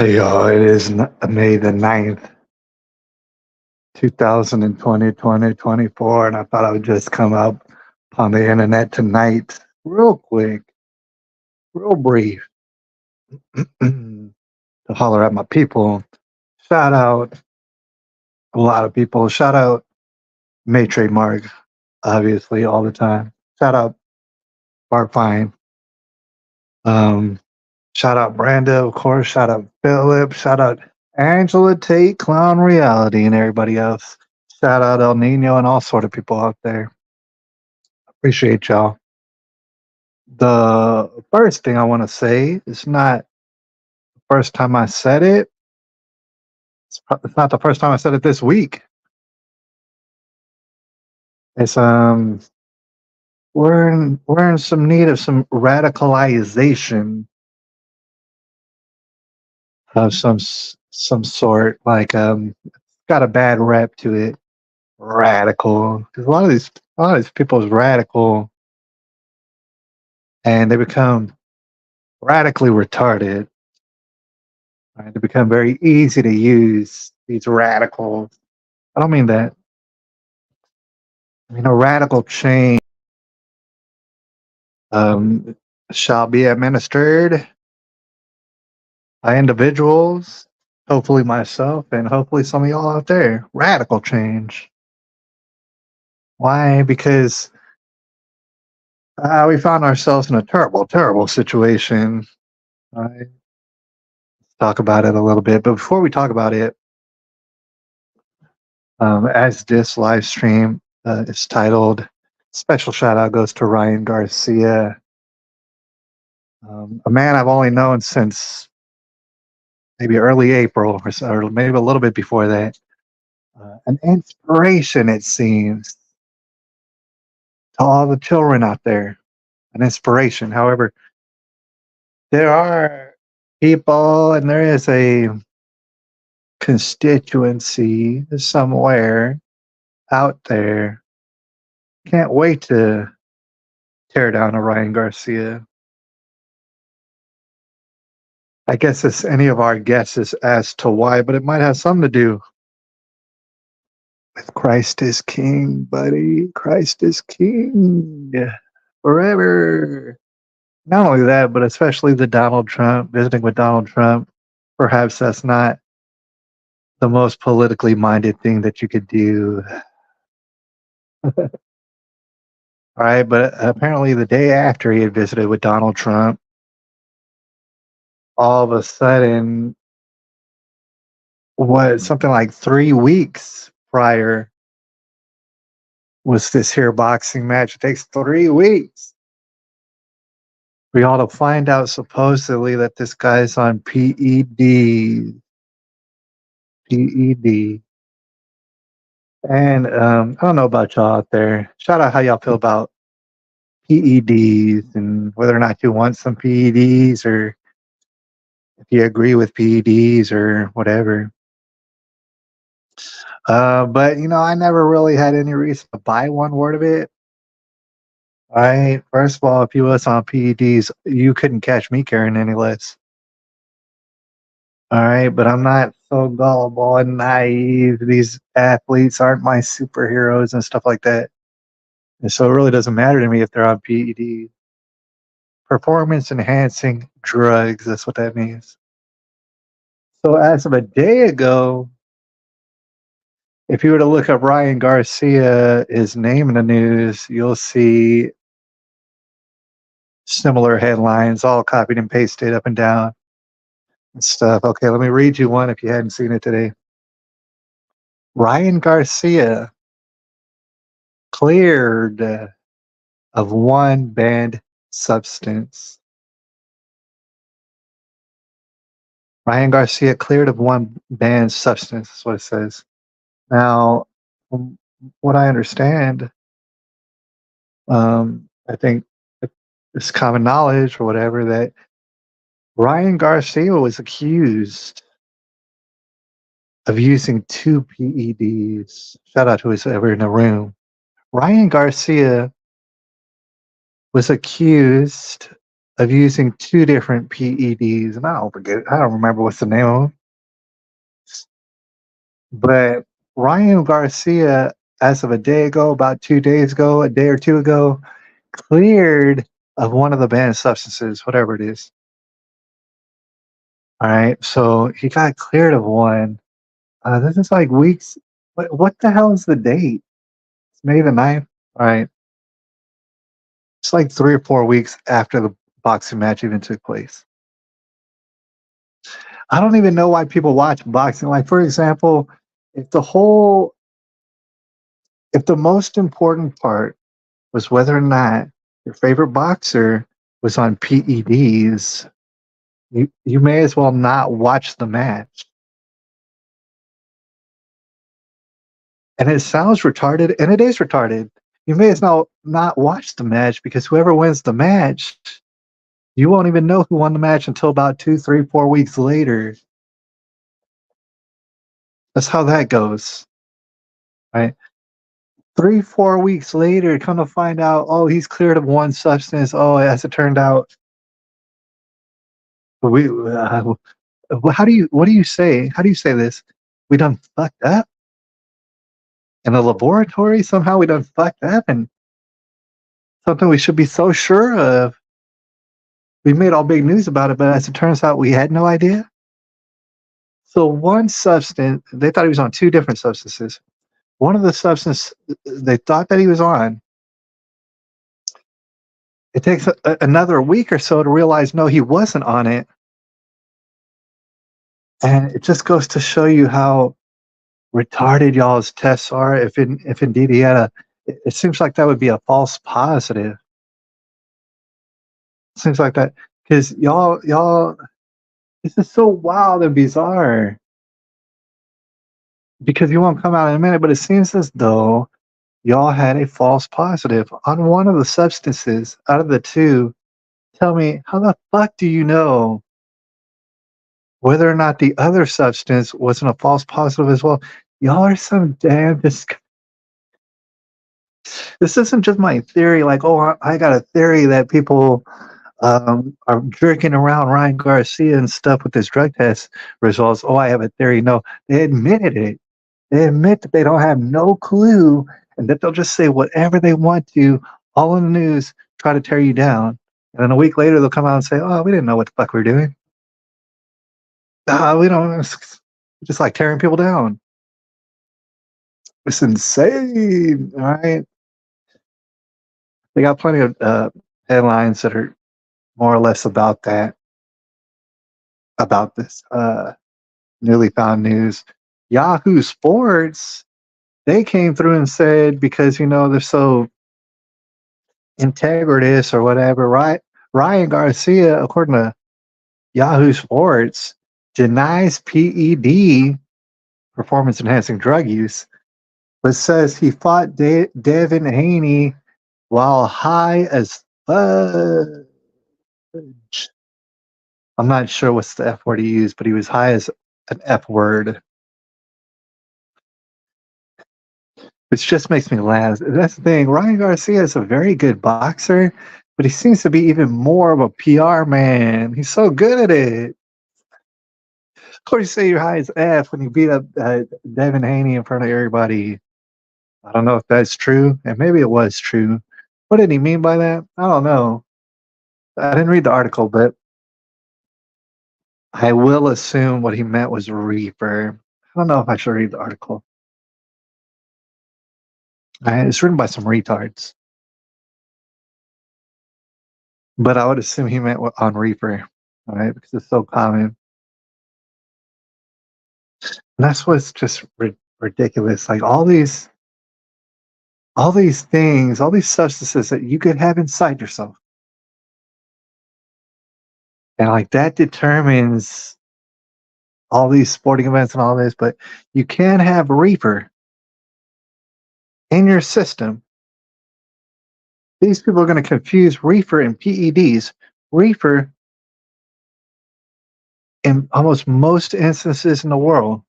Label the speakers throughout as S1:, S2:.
S1: Hey y'all, it is May the 9th, 2020, 2024, and I thought I would just come up on the internet tonight, real quick, real brief, to holler at my people. Shout out a lot of people. Shout out May Trademark, obviously, all the time. Shout out Bart Fine. Um, Shout out Branda, of course. Shout out Philip. Shout out Angela Tate, Clown Reality, and everybody else. Shout out El Nino and all sort of people out there. Appreciate y'all. The first thing I want to say is not the first time I said it. It's not the first time I said it this week. It's we're in some need of some radicalization of some sort. Like it's got a bad rep to it. Radical, because a lot of these people is radical, and they become radically retarded. Right? They become very easy to use. These radicals. I don't mean that. I mean a radical change um, shall be administered by individuals, hopefully myself, and hopefully some of y'all out there. Radical change. Why? Because we found ourselves in a terrible, terrible situation. Right? Talk about it a little bit. But before we talk about it, as this live stream is titled, special shout out goes to Ryan Garcia, a man I've only known since maybe early April or maybe a little bit before that. An inspiration, it seems, to all the children out there. An inspiration. However, there are people and there is a constituency somewhere out there. Can't wait to tear down a Ryan Garcia. I guess it's any of our guesses as to why, but it might have something to do with Christ is King, buddy. Christ is King forever. Not only that, but especially the Donald Trump, visiting with Donald Trump. Perhaps that's not the most politically minded thing that you could do. All right, but apparently the day after he had visited with Donald Trump, all of a sudden, something like 3 weeks prior was this here boxing match. It takes 3 weeks for y'all to find out supposedly that this guy's on PED. PED. And I don't know about y'all out there. Shout out how y'all feel about PEDs and whether or not you want some PEDs or if you agree with PEDs or whatever. But I never really had any reason to buy one word of it. All right. First of all, if you was on PEDs, you couldn't catch me carrying any less. All right, but I'm not so gullible and naive. These athletes aren't my superheroes and stuff like that. And so it really doesn't matter to me if they're on PED. Performance enhancing drugs, that's what that means. So as of a day ago, if you were to look up Ryan Garcia, his name in the news, you'll see similar headlines, all copied and pasted up and down and stuff. Okay, let me read you one if you hadn't seen it today. Ryan Garcia cleared of one banned substance. Ryan Garcia cleared of one banned substance, is what it says. Now, from what I understand, I think it's common knowledge or whatever that Ryan Garcia was accused of using 2 PEDs. Shout out to who's ever in the room. Ryan Garcia was accused of using two different PEDs, and I don't remember what's the name of them, but Ryan Garcia, as of a day ago, about 2 days ago, a day or two ago, cleared of one of the banned substances, whatever it is. All right, so he got cleared of one. This is like weeks. What the hell is the date? It's May the 9th. All right, it's like 3 or 4 weeks after the boxing match even took place. I don't even know why people watch boxing. Like, for example, if the whole, if the most important part was whether or not your favorite boxer was on PEDs, you may as well not watch the match. And it sounds retarded, and it is retarded. You may as well not watch the match because whoever wins the match, you won't even know who won the match until about 2, 3, 4 weeks later. That's how that goes, right? 3, 4 weeks later, come to find out, oh, he's cleared of one substance. Oh, as it turned out, we. What do you say? How do you say this? We done fucked up in the laboratory. Somehow we done fucked up, and something we should be so sure of. We made all big news about it, but as it turns out, we had no idea. So one substance, they thought he was on two different substances. One of the substances they thought that he was on, it takes another week or so to realize, no, he wasn't on it. And it just goes to show you how retarded y'all's tests are. If indeed he had it seems like that would be a false positive. It seems like that because y'all, this is so wild and bizarre. Because you won't come out in a minute, but it seems as though y'all had a false positive on one of the substances out of the two. Tell me, how the fuck do you know whether or not the other substance wasn't a false positive as well? Y'all are some damn this isn't just my theory, like, oh, I got a theory that people are jerking around Ryan Garcia and stuff with his drug test results. Oh, I have a theory. No, they admitted it. They admit that they don't have no clue and that they'll just say whatever they want to, all in the news, try to tear you down. And then a week later, they'll come out and say, oh, we didn't know what the fuck we were doing. We don't, it's just like tearing people down. It's insane, all right? They got plenty of headlines that are more or less about that, about this newly found news. Yahoo Sports, they came through and said, because, they're so integritous or whatever, right? Ryan Garcia, according to Yahoo Sports, denies PED, performance enhancing drug use, but says he fought Devin Haney while high as fudge. I'm not sure what's the F word he used, but he was high as an F word, which just makes me laugh. That's the thing. Ryan Garcia is a very good boxer, but he seems to be even more of a PR man. He's so good at it. Of course, you say you're high as F when you beat up Devin Haney in front of everybody. I don't know if that's true, and maybe it was true. What did he mean by that? I don't know. I didn't read the article, but I will assume what he meant was reefer. I don't know if I should read the article. It's written by some retards. But I would assume he meant on reefer, all right, because it's so common. And that's what's just ridiculous. Like all these things, all these substances that you could have inside yourself. And like that determines all these sporting events and all this, but you can have reefer in your system. These people are going to confuse reefer and PEDs. Reefer, in almost most instances in the world,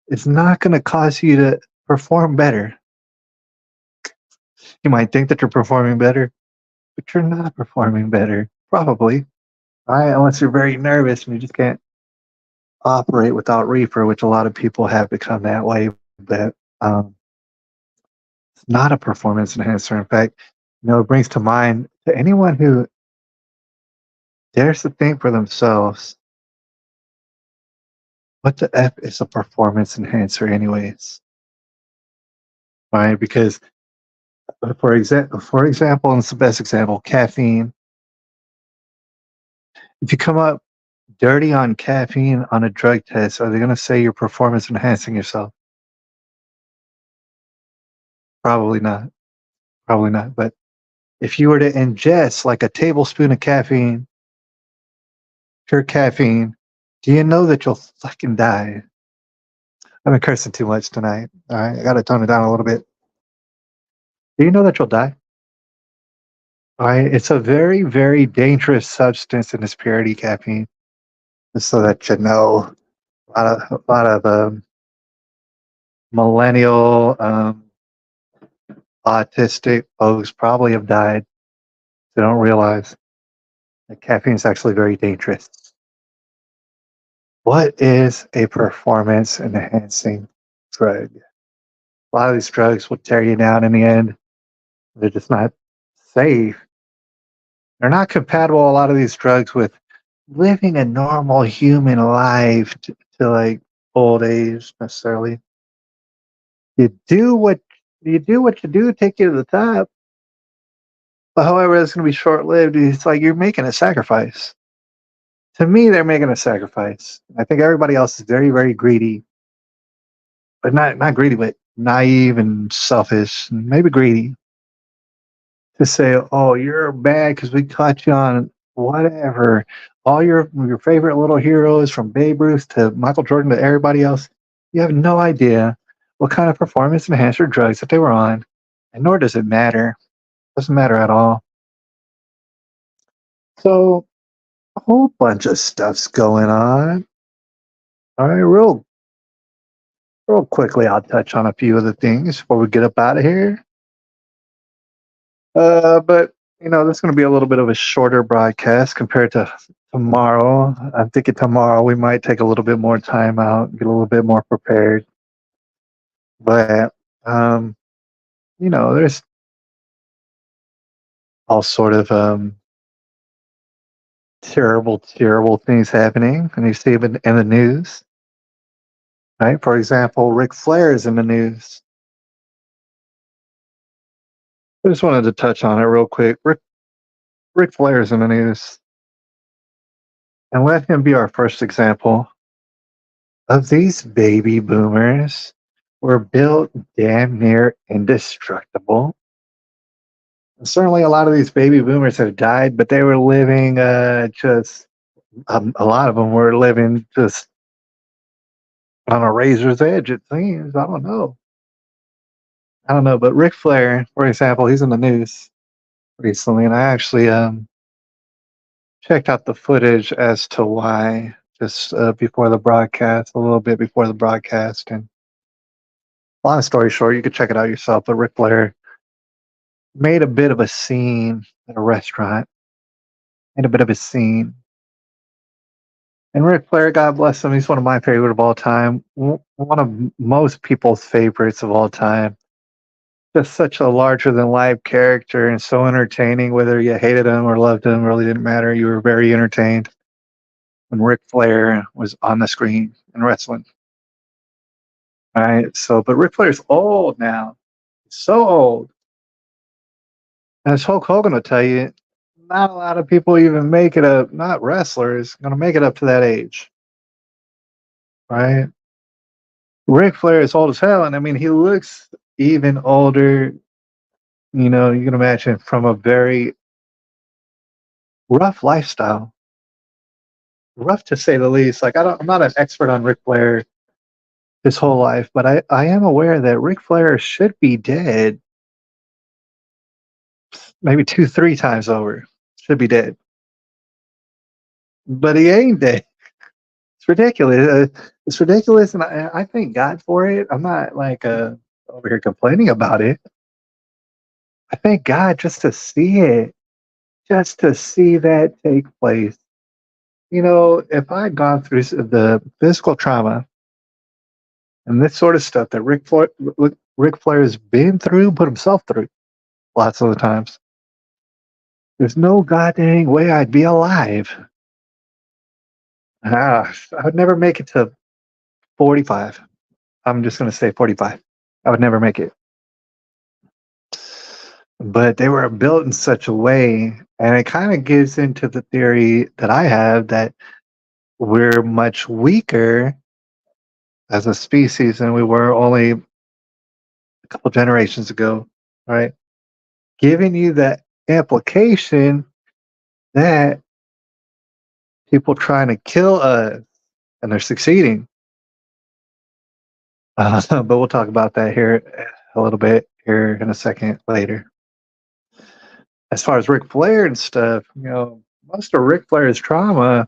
S1: is not going to cause you to perform better. You might think that you're performing better, but you're not performing better, probably. right? Unless you're very nervous and you just can't operate without reefer, which a lot of people have become that way. But it's not a performance enhancer. In fact, it brings to mind to anyone who dares to think for themselves, what the F is a performance enhancer, anyways? Right? Because, for example, and it's the best example, caffeine. If you come up dirty on caffeine on a drug test, are they going to say you're performance enhancing yourself? Probably not. Probably not. But if you were to ingest like a tablespoon of caffeine, pure caffeine, do you know that you'll fucking die? I've been cursing too much tonight. All right, I got to tone it down a little bit. Do you know that you'll die? All right, it's a very, very dangerous substance in its purity, caffeine. Just so that you know, a lot of millennial autistic folks probably have died. They don't realize that caffeine is actually very dangerous. What is a performance enhancing drug? A lot of these drugs will tear you down in the end. They're just not safe. They're not compatible, a lot of these drugs, with living a normal human life to like old age necessarily. You do what you do, take you to the top. But however, it's going to be short lived. It's like you're making a sacrifice. To me, they're making a sacrifice. I think everybody else is very, very greedy, but not greedy, but naive and selfish, and maybe greedy. To say, "Oh, you're bad because we caught you on whatever." All your favorite little heroes, from Babe Ruth to Michael Jordan to everybody else, you have no idea what kind of performance enhancer drugs that they were on, and nor does it matter. It doesn't matter at all. So a whole bunch of stuff's going on. All right, real quickly, I'll touch on a few of the things before we get up out of here. But this is going to be a little bit of a shorter broadcast compared to tomorrow. I'm thinking tomorrow we might take a little bit more time out, get a little bit more prepared. But there's all sort of terrible, terrible things happening, and you see them in the news. Right? For example, Ric Flair is in the news. I just wanted to touch on it real quick. Ric Flair is in the news, and let him be our first example of these baby boomers were built damn near indestructible. And certainly, a lot of these baby boomers have died, but they were living just. A lot of them were living just on a razor's edge. It seems. I don't know. I don't know. But Ric Flair, for example, he's in the news recently, and I actually checked out the footage as to why, just before the broadcast, a little bit before the broadcast. And long story short, you could check it out yourself. But Ric Flair made a bit of a scene at a restaurant, made a bit of a scene. And Ric Flair, God bless him, he's one of my favorite of all time, one of most people's favorites of all time. Just such a larger than life character and so entertaining, whether you hated him or loved him, really didn't matter. You were very entertained when Ric Flair was on the screen in wrestling. All right. So, but Ric Flair's old now. So old. As Hulk Hogan will tell you, not a lot of people even make it up, not wrestlers, going to make it up to that age. Right? Ric Flair is old as hell. And I mean, he looks even older. You can imagine, from a very rough lifestyle. Rough to say the least. Like, I'm not an expert on Ric Flair his whole life, but I am aware that Ric Flair should be dead maybe 2, 3 times over. Should be dead. But he ain't dead. It's ridiculous. It's ridiculous, and I thank God for it. I'm not like over here complaining about it. I thank God just to see it, just to see that take place. if I had gone through the physical trauma and this sort of stuff that Ric Flair has been through, put himself through lots of the times, there's no goddamn way I'd be alive. I would never make it to 45. I'm just going to say 45. I would never make it. But they were built in such a way, and it kind of gives into the theory that I have that we're much weaker as a species than we were only a couple generations ago, right? Giving you that implication that people trying to kill us and they're succeeding. But we'll talk about that here a little bit here in a second later. As far as Ric Flair and stuff, most of Ric Flair's trauma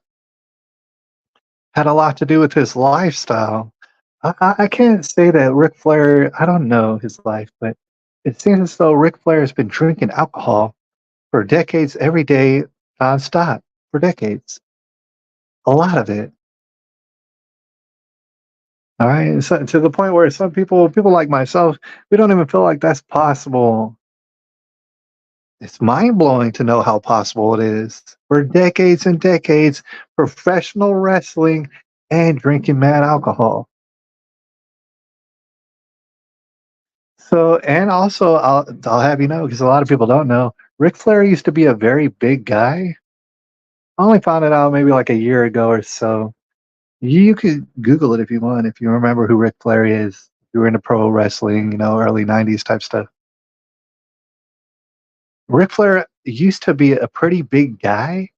S1: had a lot to do with his lifestyle. I can't say that Ric Flair, I don't know his life, but it seems as though Ric Flair has been drinking alcohol for decades, every day, nonstop, for decades. A lot of it. All right. So, to the point where some people like myself, we don't even feel like that's possible. It's mind blowing to know how possible it is. For decades and decades, professional wrestling and drinking mad alcohol. So, and also, I'll have you know, because a lot of people don't know, Ric Flair used to be a very big guy. I only found it out maybe like a year ago or so. You could Google it if you want, if you remember who Ric Flair is. If you were into pro wrestling, early 90s type stuff. Ric Flair used to be a pretty big guy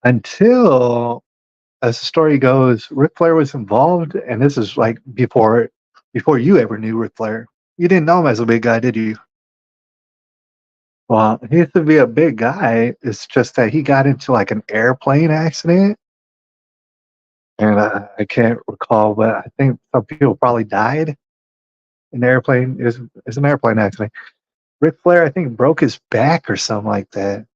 S1: until, as the story goes, Ric Flair was involved, and this is like before you ever knew Ric Flair. You didn't know him as a big guy, did you? Well, he used to be a big guy. It's just that he got into like an airplane accident, and I can't recall, but I think some people probably died in the airplane. It's an airplane accident. Ric Flair, I think, broke his back or something like that.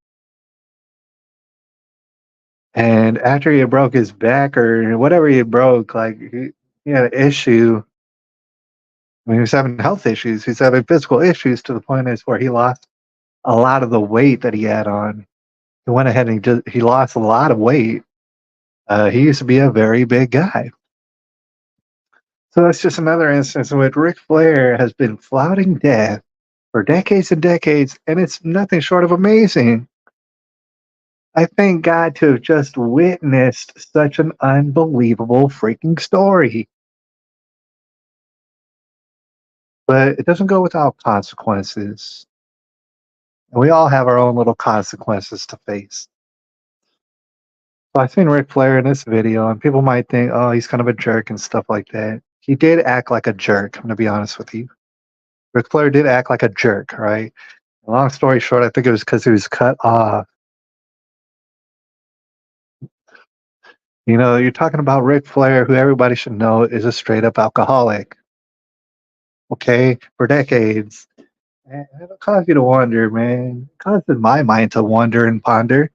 S1: And after he broke his back or whatever he broke, like he had an issue. I mean, he was having health issues. He's having physical issues to the point is where he lost a lot of the weight that he had on. He went ahead and he lost a lot of weight. He used to be a very big guy. So that's just another instance in which Ric Flair has been flouting death for decades and decades, and it's nothing short of amazing. I thank God to have just witnessed such an unbelievable freaking story. But it doesn't go without consequences. And we all have our own little consequences to face. So I seen Ric Flair in this video, and people might think, oh, he's kind of a jerk and stuff like that. He did act like a jerk, I'm going to be honest with you. Ric Flair did act like a jerk, right? Long story short, I think it was because he was cut off. You're talking about Ric Flair, who everybody should know is a straight up alcoholic. Okay, for decades. And it'll cause you to wonder, man. It causes my mind to wonder and ponder.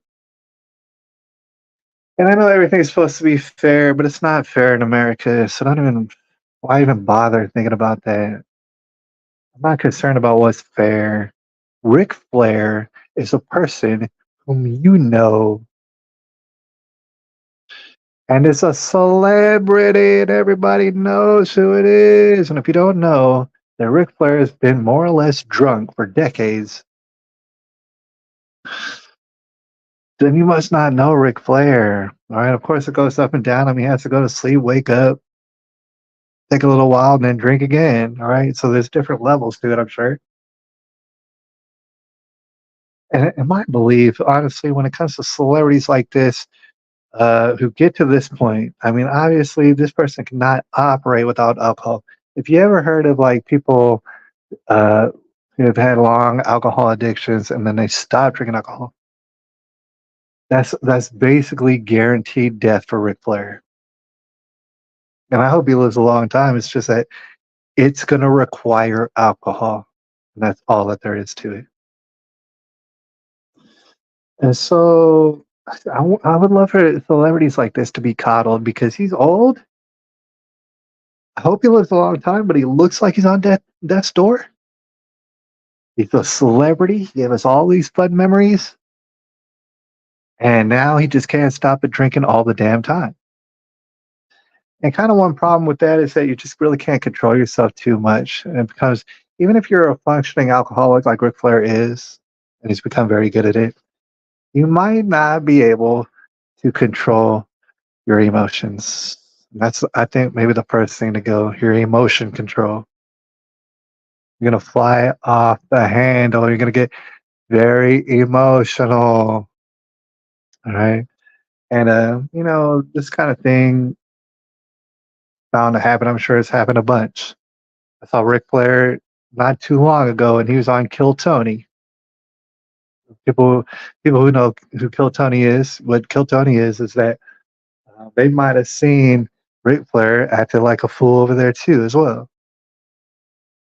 S1: And I know everything's supposed to be fair, but it's not fair in America. So why even bother thinking about that? I'm not concerned about what's fair. Ric Flair is a person whom you know and is a celebrity, and everybody knows who it is. And if you don't know that Ric Flair has been more or less drunk for decades, then you must not know Ric Flair. All right, of course it goes up and down. I mean, he has to go to sleep, wake up, take a little while, and then drink again. All right, so there's different levels to it, I'm sure. And in my belief, honestly, when it comes to celebrities like this, who get to this point, I mean, obviously, this person cannot operate without alcohol. If you ever heard of like people uh, who have had long alcohol addictions and then they stop drinking alcohol, that's basically guaranteed death for Ric Flair. And I hope he lives a long time. It's just that it's going to require alcohol. And that's all that there is to it. And so I would love for celebrities like this to be coddled because he's old. I hope he lives a long time, but he looks like he's on death's door. He's a celebrity. He gave us all these fun memories, and now he just can't stop it drinking all the damn time. And kind of one problem with that is that you just really can't control yourself too much. And because even if you're a functioning alcoholic like Ric Flair is, and he's become very good at it, you might not be able to control your emotions. That's, I think, maybe the first thing to go, your emotion control. You're going to fly off the handle. You're going to get very emotional. All right. And, this kind of thing bound to happen. I'm sure it's happened a bunch. I saw Ric Flair not too long ago, and he was on Kill Tony. People, people who know who Kill Tony is, what Kill Tony is that they might have seen Ric Flair acting like a fool over there too, as well.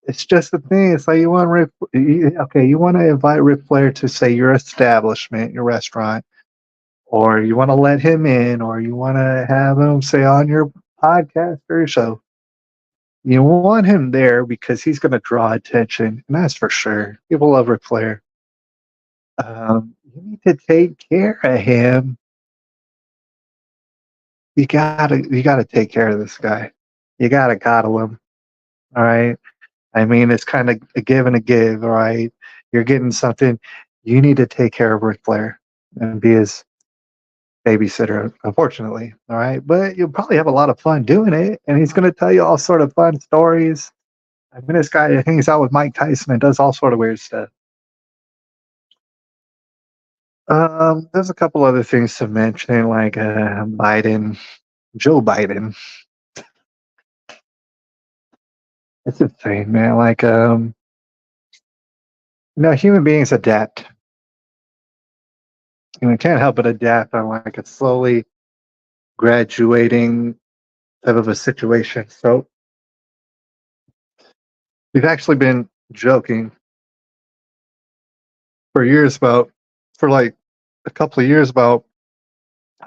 S1: It's just the thing. It's like you want okay, you want to invite Ric Flair to say your establishment, your restaurant, or you want to let him in, or you want to have him say on your podcast or your show. You want him there because he's going to draw attention, and that's for sure. People love Ric Flair. You need to take care of him. You gotta take care of this guy. You gotta coddle him. All right. I mean, it's kind of a give and a give. All right. You're getting something. You need to take care of Ric Flair and be his babysitter, unfortunately. All right. But you'll probably have a lot of fun doing it. And he's going to tell you all sort of fun stories. I mean, this guy hangs out with Mike Tyson and does all sort of weird stuff. There's a couple other things to mention, like Joe Biden. It's insane, man. Like, human beings adapt. And we can't help but adapt on like a slowly graduating type of a situation. So we've actually been joking for years about, for like a couple of years about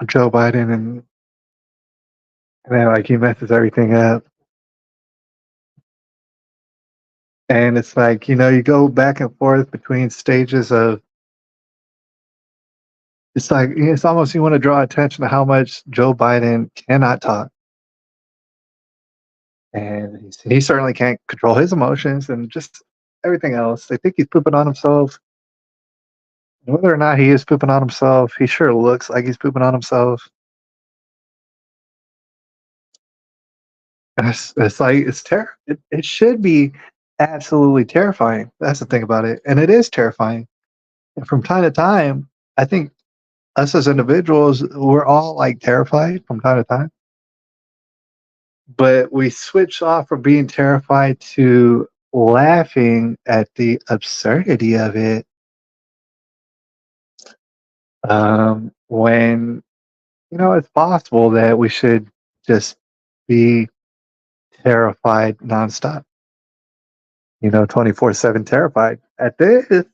S1: Joe Biden and then like he messes everything up. And it's like, you go back and forth between stages of, it's like, it's almost you want to draw attention to how much Joe Biden cannot talk. And he certainly can't control his emotions and just everything else. They think he's pooping on himself. Whether or not he is pooping on himself, he sure looks like he's pooping on himself. It's like it should be absolutely terrifying. That's the thing about it, and it is terrifying. And from time to time, I think us as individuals, we're all like terrified from time to time. But we switch off from being terrified to laughing at the absurdity of it. When it's possible that we should just be terrified nonstop. 24/7 terrified at this,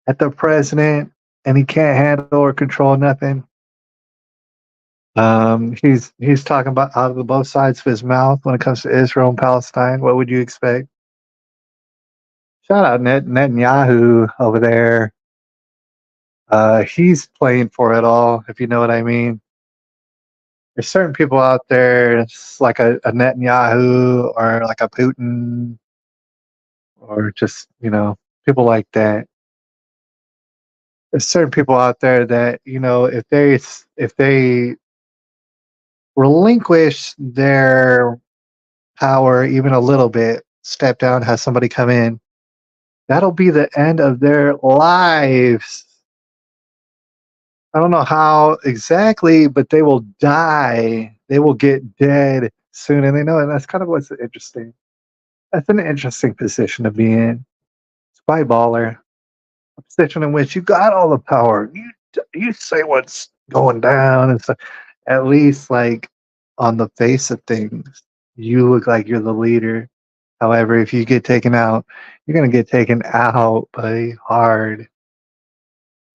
S1: at the president, and he can't handle or control nothing. He's talking about out of the both sides of his mouth when it comes to Israel and Palestine. What would you expect? Shout out Netanyahu over there. He's playing for it all, if you know what I mean. There's certain people out there, it's like a Netanyahu or like a Putin or just, people like that. There's certain people out there that, if they relinquish their power even a little bit, step down, have somebody come in, that'll be the end of their lives. I don't know how exactly, but they will die. They will get dead soon, and they know it. That's kind of what's interesting. That's an interesting position to be in. Spy baller, a position in which you got all the power. You say what's going down, and stuff. At least, like on the face of things, you look like you're the leader. However, if you get taken out, you're gonna get taken out, buddy, hard.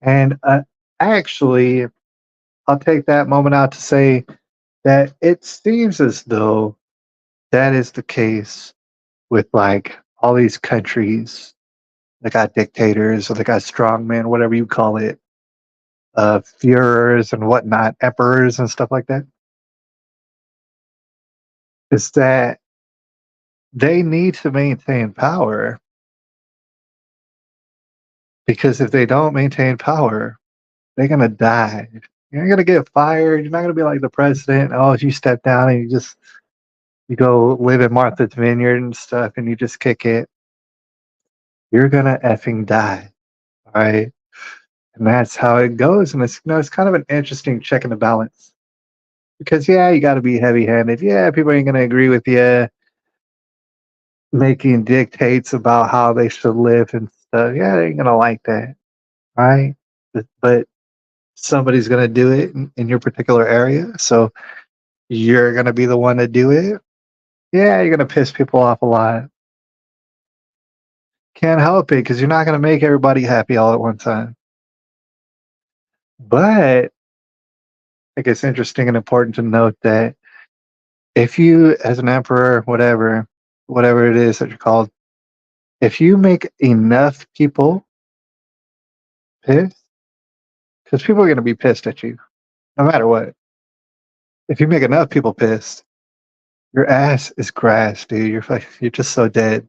S1: And Actually, I'll take that moment out to say that it seems as though that is the case with like all these countries that got dictators or they got strongmen, whatever you call it, Führers and whatnot, emperors and stuff like that. Is that they need to maintain power because if they don't maintain power, they're gonna die. You're not gonna get fired. You're not gonna be like the president. Oh, you step down and you go live in Martha's Vineyard and stuff, and you just kick it. You're gonna effing die, all right? And that's how it goes. And it's kind of an interesting check and the balance because yeah, you got to be heavy-handed. Yeah, people ain't gonna agree with you making dictates about how they should live and stuff. Yeah, they ain't gonna like that, right? But somebody's gonna do it in your particular area, so you're gonna be the one to do it. Yeah, you're gonna piss people off a lot. Can't help it because you're not gonna make everybody happy all at one time. But I think it's interesting and important to note that if you, as an emperor, whatever it is that you're called, if you make enough people pissed, because people are gonna be pissed at you no matter what. If you make enough people pissed, your ass is grass, dude. You're just so dead.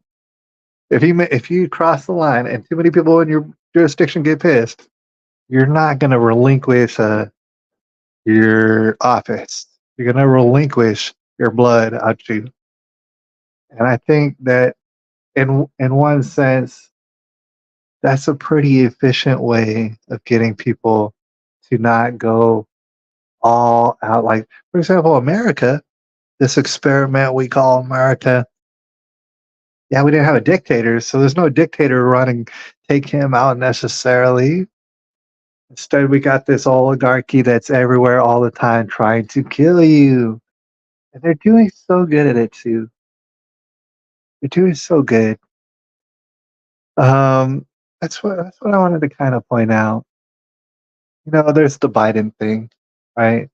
S1: If you cross the line and too many people in your jurisdiction get pissed, you're not gonna relinquish your office. You're gonna relinquish your blood out you. And I think that in one sense, that's a pretty efficient way of getting people to not go all out. Like, for example, America, this experiment we call America. Yeah, we didn't have a dictator, so there's no dictator running take him out necessarily. Instead, we got this oligarchy that's everywhere all the time trying to kill you. And they're doing so good at it too. They're doing so good. Um, that's what I wanted to kind of point out. There's the Biden thing, right?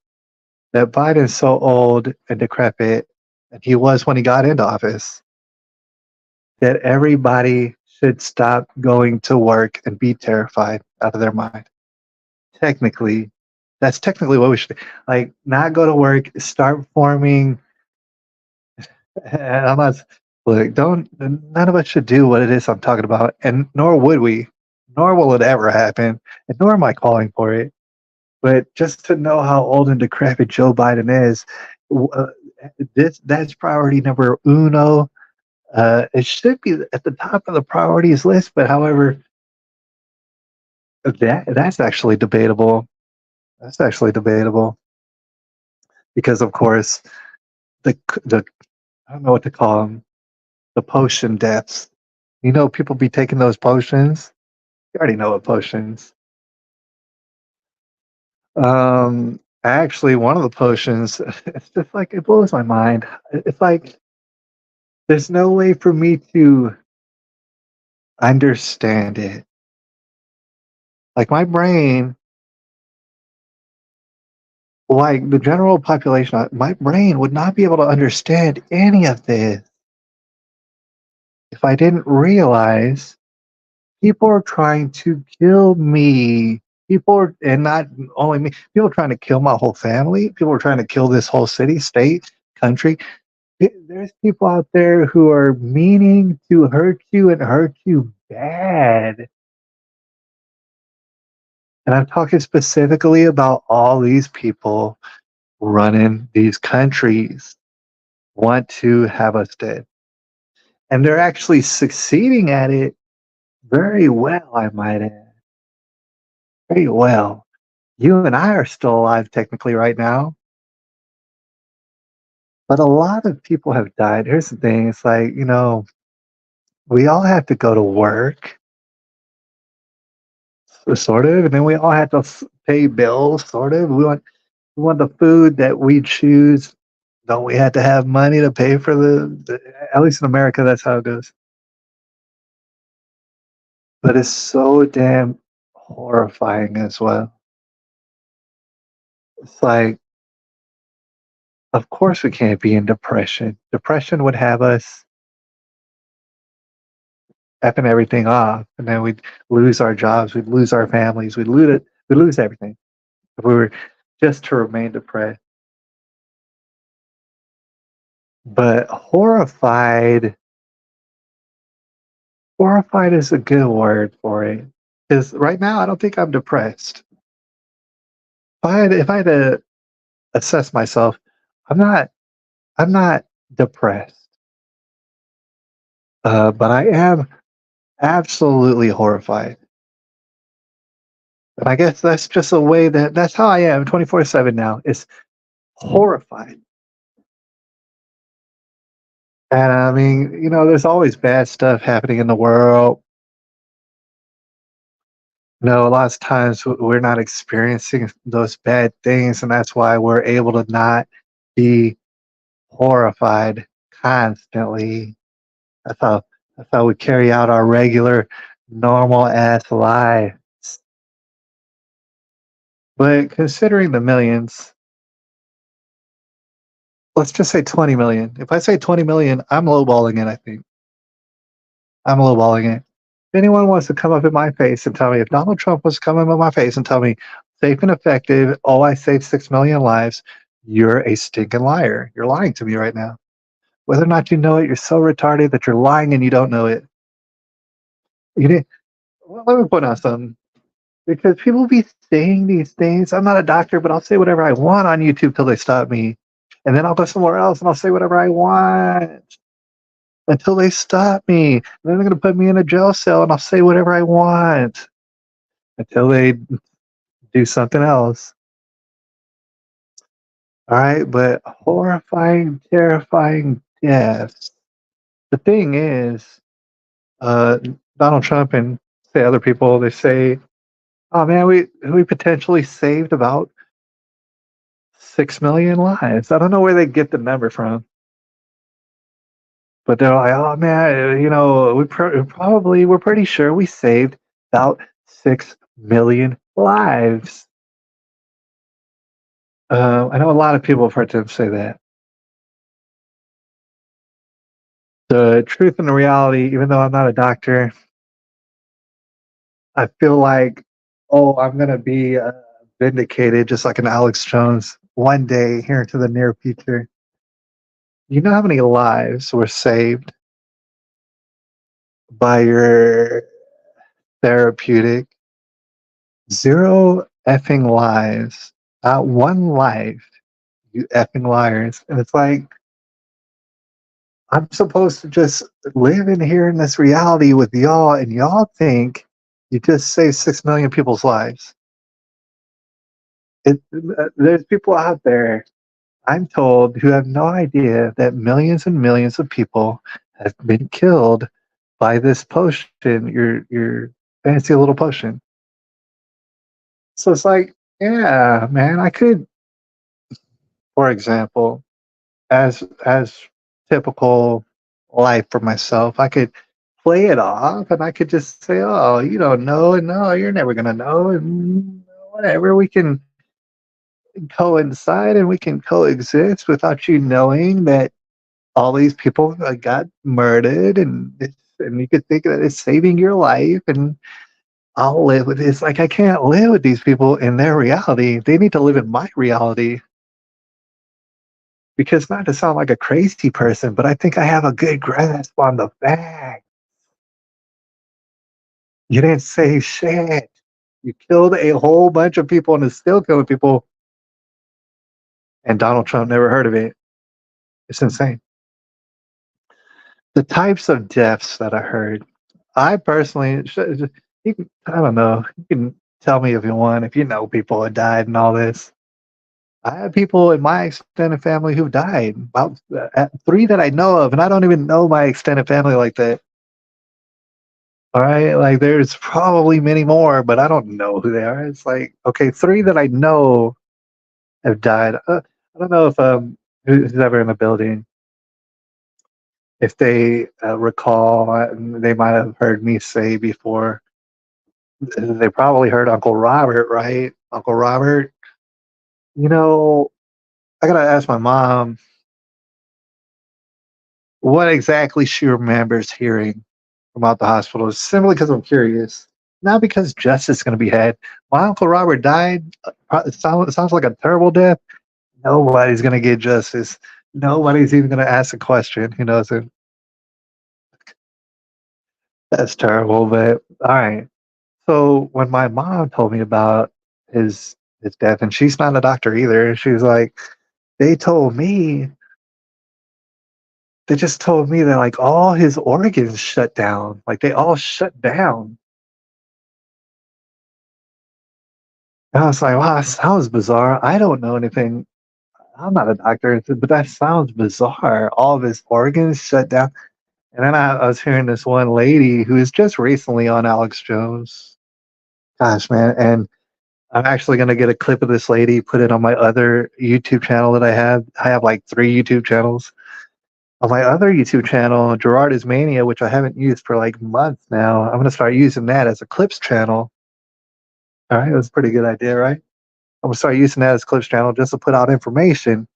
S1: That Biden's so old and decrepit, and he was when he got into office, that everybody should stop going to work and be terrified out of their mind. Technically, that's technically what we should like. Not go to work, start forming. And I'm not look. Don't none of us should do what it is I'm talking about, and nor would we, nor will it ever happen, and nor am I calling for it. But just to know how old and decrepit Joe Biden is, uh, that's priority number uno. It should be at the top of the priorities list, but however, that's actually debatable. That's actually debatable because, of course, the I don't know what to call them, the potion deaths. People be taking those potions. You already know what potions. Actually, one of the potions, it's just like it blows my mind. It's like there's no way for me to understand it. Like my brain, like the general population, my brain would not be able to understand any of this if I didn't realize people are trying to kill me. And not only me, people are trying to kill my whole family. People are trying to kill this whole city, state, country. There's people out there who are meaning to hurt you and hurt you bad. And I'm talking specifically about all these people running these countries want to have us dead. And they're actually succeeding at it very well, I might add. Very well. You and I are still alive technically right now, but a lot of people have died. Here's the thing, it's like, we all have to go to work, sort of, and then we all have to pay bills, sort of. We want the food that we choose. Don't we have to have money to pay for at least in America, that's how it goes. But it's so damn horrifying as well. It's like, of course we can't be in depression. Depression would have us effing everything off, and then we'd lose our jobs, we'd lose our families, we'd lose it, we'd lose everything if we were just to remain depressed. But horrified is a good word for it. Because right now, I don't think I'm depressed. If I had to assess myself, I'm not. I'm not depressed, but I am absolutely horrified. And I guess that's just a way that's how I am 24/7 now. Is horrified. And I mean, there's always bad stuff happening in the world. A lot of times we're not experiencing those bad things, and that's why we're able to not be horrified constantly. That's how that's how we carry out our regular, normal ass lives. But considering the millions, let's just say 20 million. If I say 20 million, I'm lowballing it, I think. I'm lowballing it. If anyone wants to come up in my face and tell me, if Donald Trump was to come up in my face and tell me safe and effective, oh, I saved 6 million lives, you're a stinking liar. You're lying to me right now. Whether or not you know it, you're so retarded that you're lying and you don't know it. You didn't, well, let me point out something. Because people be saying these things. I'm not a doctor, but I'll say whatever I want on YouTube till they stop me. And then I'll go somewhere else and I'll say whatever I want until they stop me. And then they're going to put me in a jail cell and I'll say whatever I want until they do something else. All right, but horrifying, terrifying deaths. The thing is, uh, Donald Trump and say other people, they say, "Oh man, we potentially saved about 6 million lives." I don't know where they get the number from, but they're like, "Oh man, we're pretty sure we saved about 6 million lives." I know a lot of people have heard them say that. The truth and the reality, even though I'm not a doctor, I feel like, oh, I'm gonna be vindicated, just like an Alex Jones, one day here into the near future. You know how many lives were saved by your therapeutic? Zero effing lives. Not one life. You effing liars. And it's like, I'm supposed to just live in here in this reality with y'all, and y'all think you just saved 6 million people's lives. There's people out there, I'm told, who have no idea that millions and millions of people have been killed by this potion, your fancy little potion. So it's like, yeah, man, I could, for example, as typical life for myself, I could play it off and I could just say, "Oh, you don't know, and no, you're never gonna know, and whatever. We can coincide and we can coexist without you knowing that all these people got murdered, and you could think that it's saving your life, and I'll live with this." Like I can't live with these people in their reality. They need to live in my reality. Because not to sound like a crazy person, but I think I have a good grasp on the facts. You didn't say shit. You killed a whole bunch of people and is still killing people, and Donald Trump never heard of it. It's insane. The types of deaths that I heard, I personally, I don't know. You can tell me if you want, if you know people who died and all this. I have people in my extended family who died. About three that I know of, and I don't even know my extended family like that. All right, like there's probably many more, but I don't know who they are. It's like, okay, three that I know have died. I don't know if who's ever in the building, if they recall, they might have heard me say before. They probably heard Uncle Robert, right? Uncle Robert. You know, I gotta ask my mom what exactly she remembers hearing about the hospital, simply because I'm curious, not because justice is going to be had. My uncle Robert died. It sounds like a terrible death. Nobody's going to get justice. Nobody's even going to ask a question. So that's terrible. But all right. So when my mom told me about his death, and she's not a doctor either, she was like, they told me they just told me that like all his organs shut down, like they all shut down. And I was like, wow, that sounds bizarre. I don't know anything. I'm not a doctor, but that sounds bizarre. All of his organs shut down. And then I was hearing this one lady who is just recently on Alex Jones. Gosh, man. And I'm actually going to get a clip of this lady, put it on my other YouTube channel that I have. I have like 3 YouTube channels. On my other YouTube channel, Gerard is Mania, which I haven't used for like months now, I'm going to start using that as a clips channel. All right. It was a pretty good idea, right? I'm gonna start using that as Clips channel just to put out information.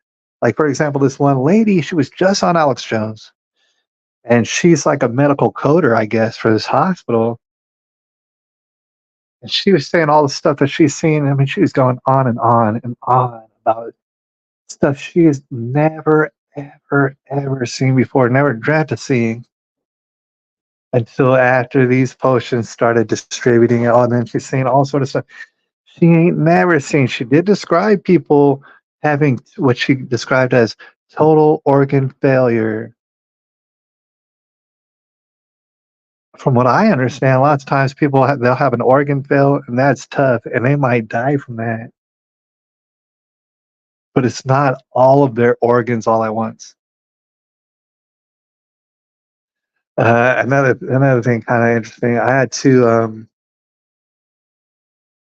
S1: Like for example, this one lady, she was just on Alex Jones, and she's like a medical coder, I guess, for this hospital. And she was saying all the stuff that she's seen. I mean, she was going on and on and on about stuff she has never, ever, ever seen before, never dreamt of seeing until after these potions started distributing it. Oh, and then she's seeing all sort of stuff she ain't never seen. She did describe people having what she described as total organ failure. From what I understand, lots of times they'll have an organ fail, and that's tough, and they might die from that. But it's not all of their organs all at once. Another thing, kind of interesting. I had 2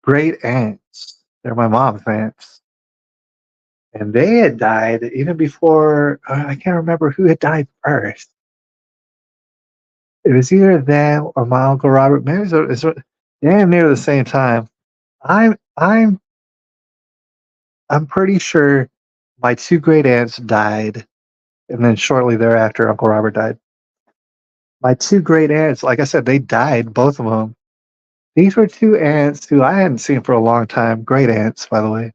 S1: great aunts. They're my mom's aunts, and they had died even before. I can't remember who had died first. It was either them or my uncle Robert. Maybe it's damn near the same time. I'm I'm I'm pretty sure my 2 great aunts died, and then shortly thereafter, Uncle Robert died. My 2 great aunts, like I said, they died, both of them. These were 2 aunts who I hadn't seen for a long time. Great aunts, by the way.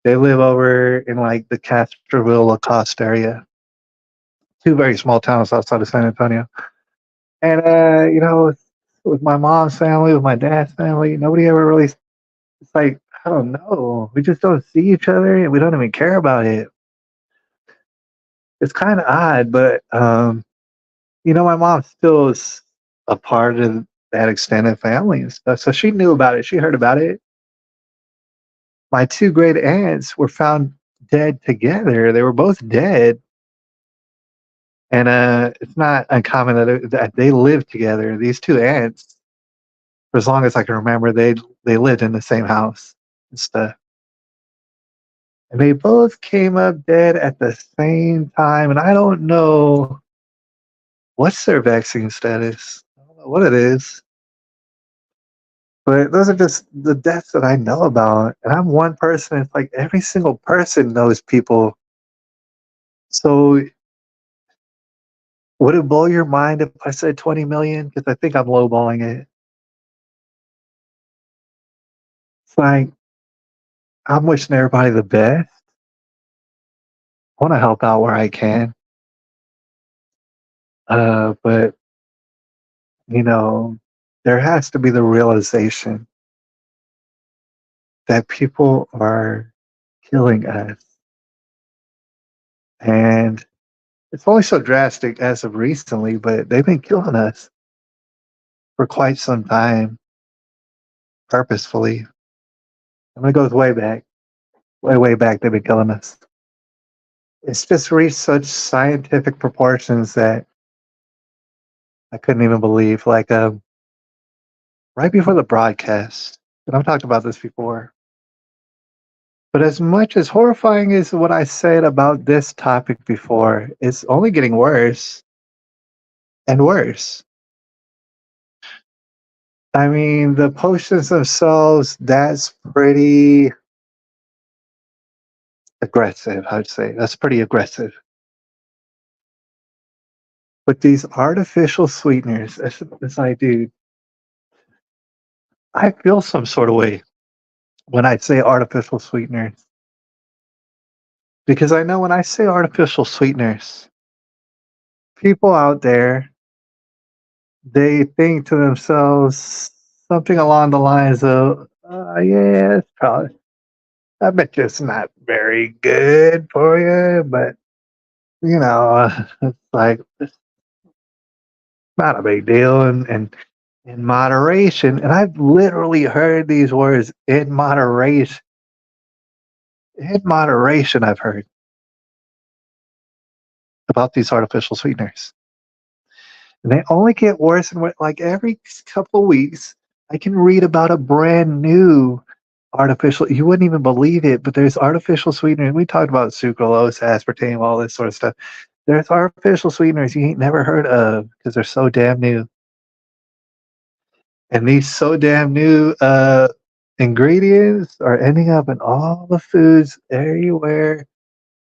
S1: They live over in like the Castroville, Lacoste area. 2 very small towns outside of San Antonio. And with my mom's family, with my dad's family, nobody ever really. It's like, I don't know. We just don't see each other and we don't even care about it. It's kind of odd, but my mom still is a part of that extended family and stuff. So she knew about it. She heard about it. My 2 great aunts were found dead together. They were both dead. And it's not uncommon that they lived together. These 2 aunts, for as long as I can remember, they lived in the same house and stuff. And they both came up dead at the same time. And I don't know what's their vaccine status. I don't know what it is. But those are just the deaths that I know about. And I'm one person. It's like every single person knows people. So would it blow your mind if I said 20 million? Because I think I'm lowballing it. It's like I'm wishing everybody the best. I want to help out where I can. But, you know, there has to be the realization that people are killing us. And it's only so drastic as of recently, but they've been killing us for quite some time, purposefully. I mean, it goes way back, way, way back. They've been killing us. It's just reached such scientific proportions that I couldn't even believe. Like, right before the broadcast, and I've talked about this before, but as much as horrifying as what I said about this topic before, it's only getting worse and worse. I mean, the potions themselves, that's pretty aggressive, I'd say. That's pretty aggressive. But these artificial sweeteners, it's like, dude, I feel some sort of way when I say artificial sweeteners because I know when I say artificial sweeteners, people out there, they think to themselves something along the lines of, yeah, it's probably, I bet you it's not very good for you, but it's like it's not a big deal, and in moderation. And I've literally heard these words in moderation. In moderation, I've heard about these artificial sweeteners, and they only get worse. And like every couple of weeks, I can read about a brand new artificial. You wouldn't even believe it, but there's artificial sweeteners. We talked about sucralose, aspartame, all this sort of stuff. There's artificial sweeteners you ain't never heard of because they're so damn new. And these so damn new ingredients are ending up in all the foods everywhere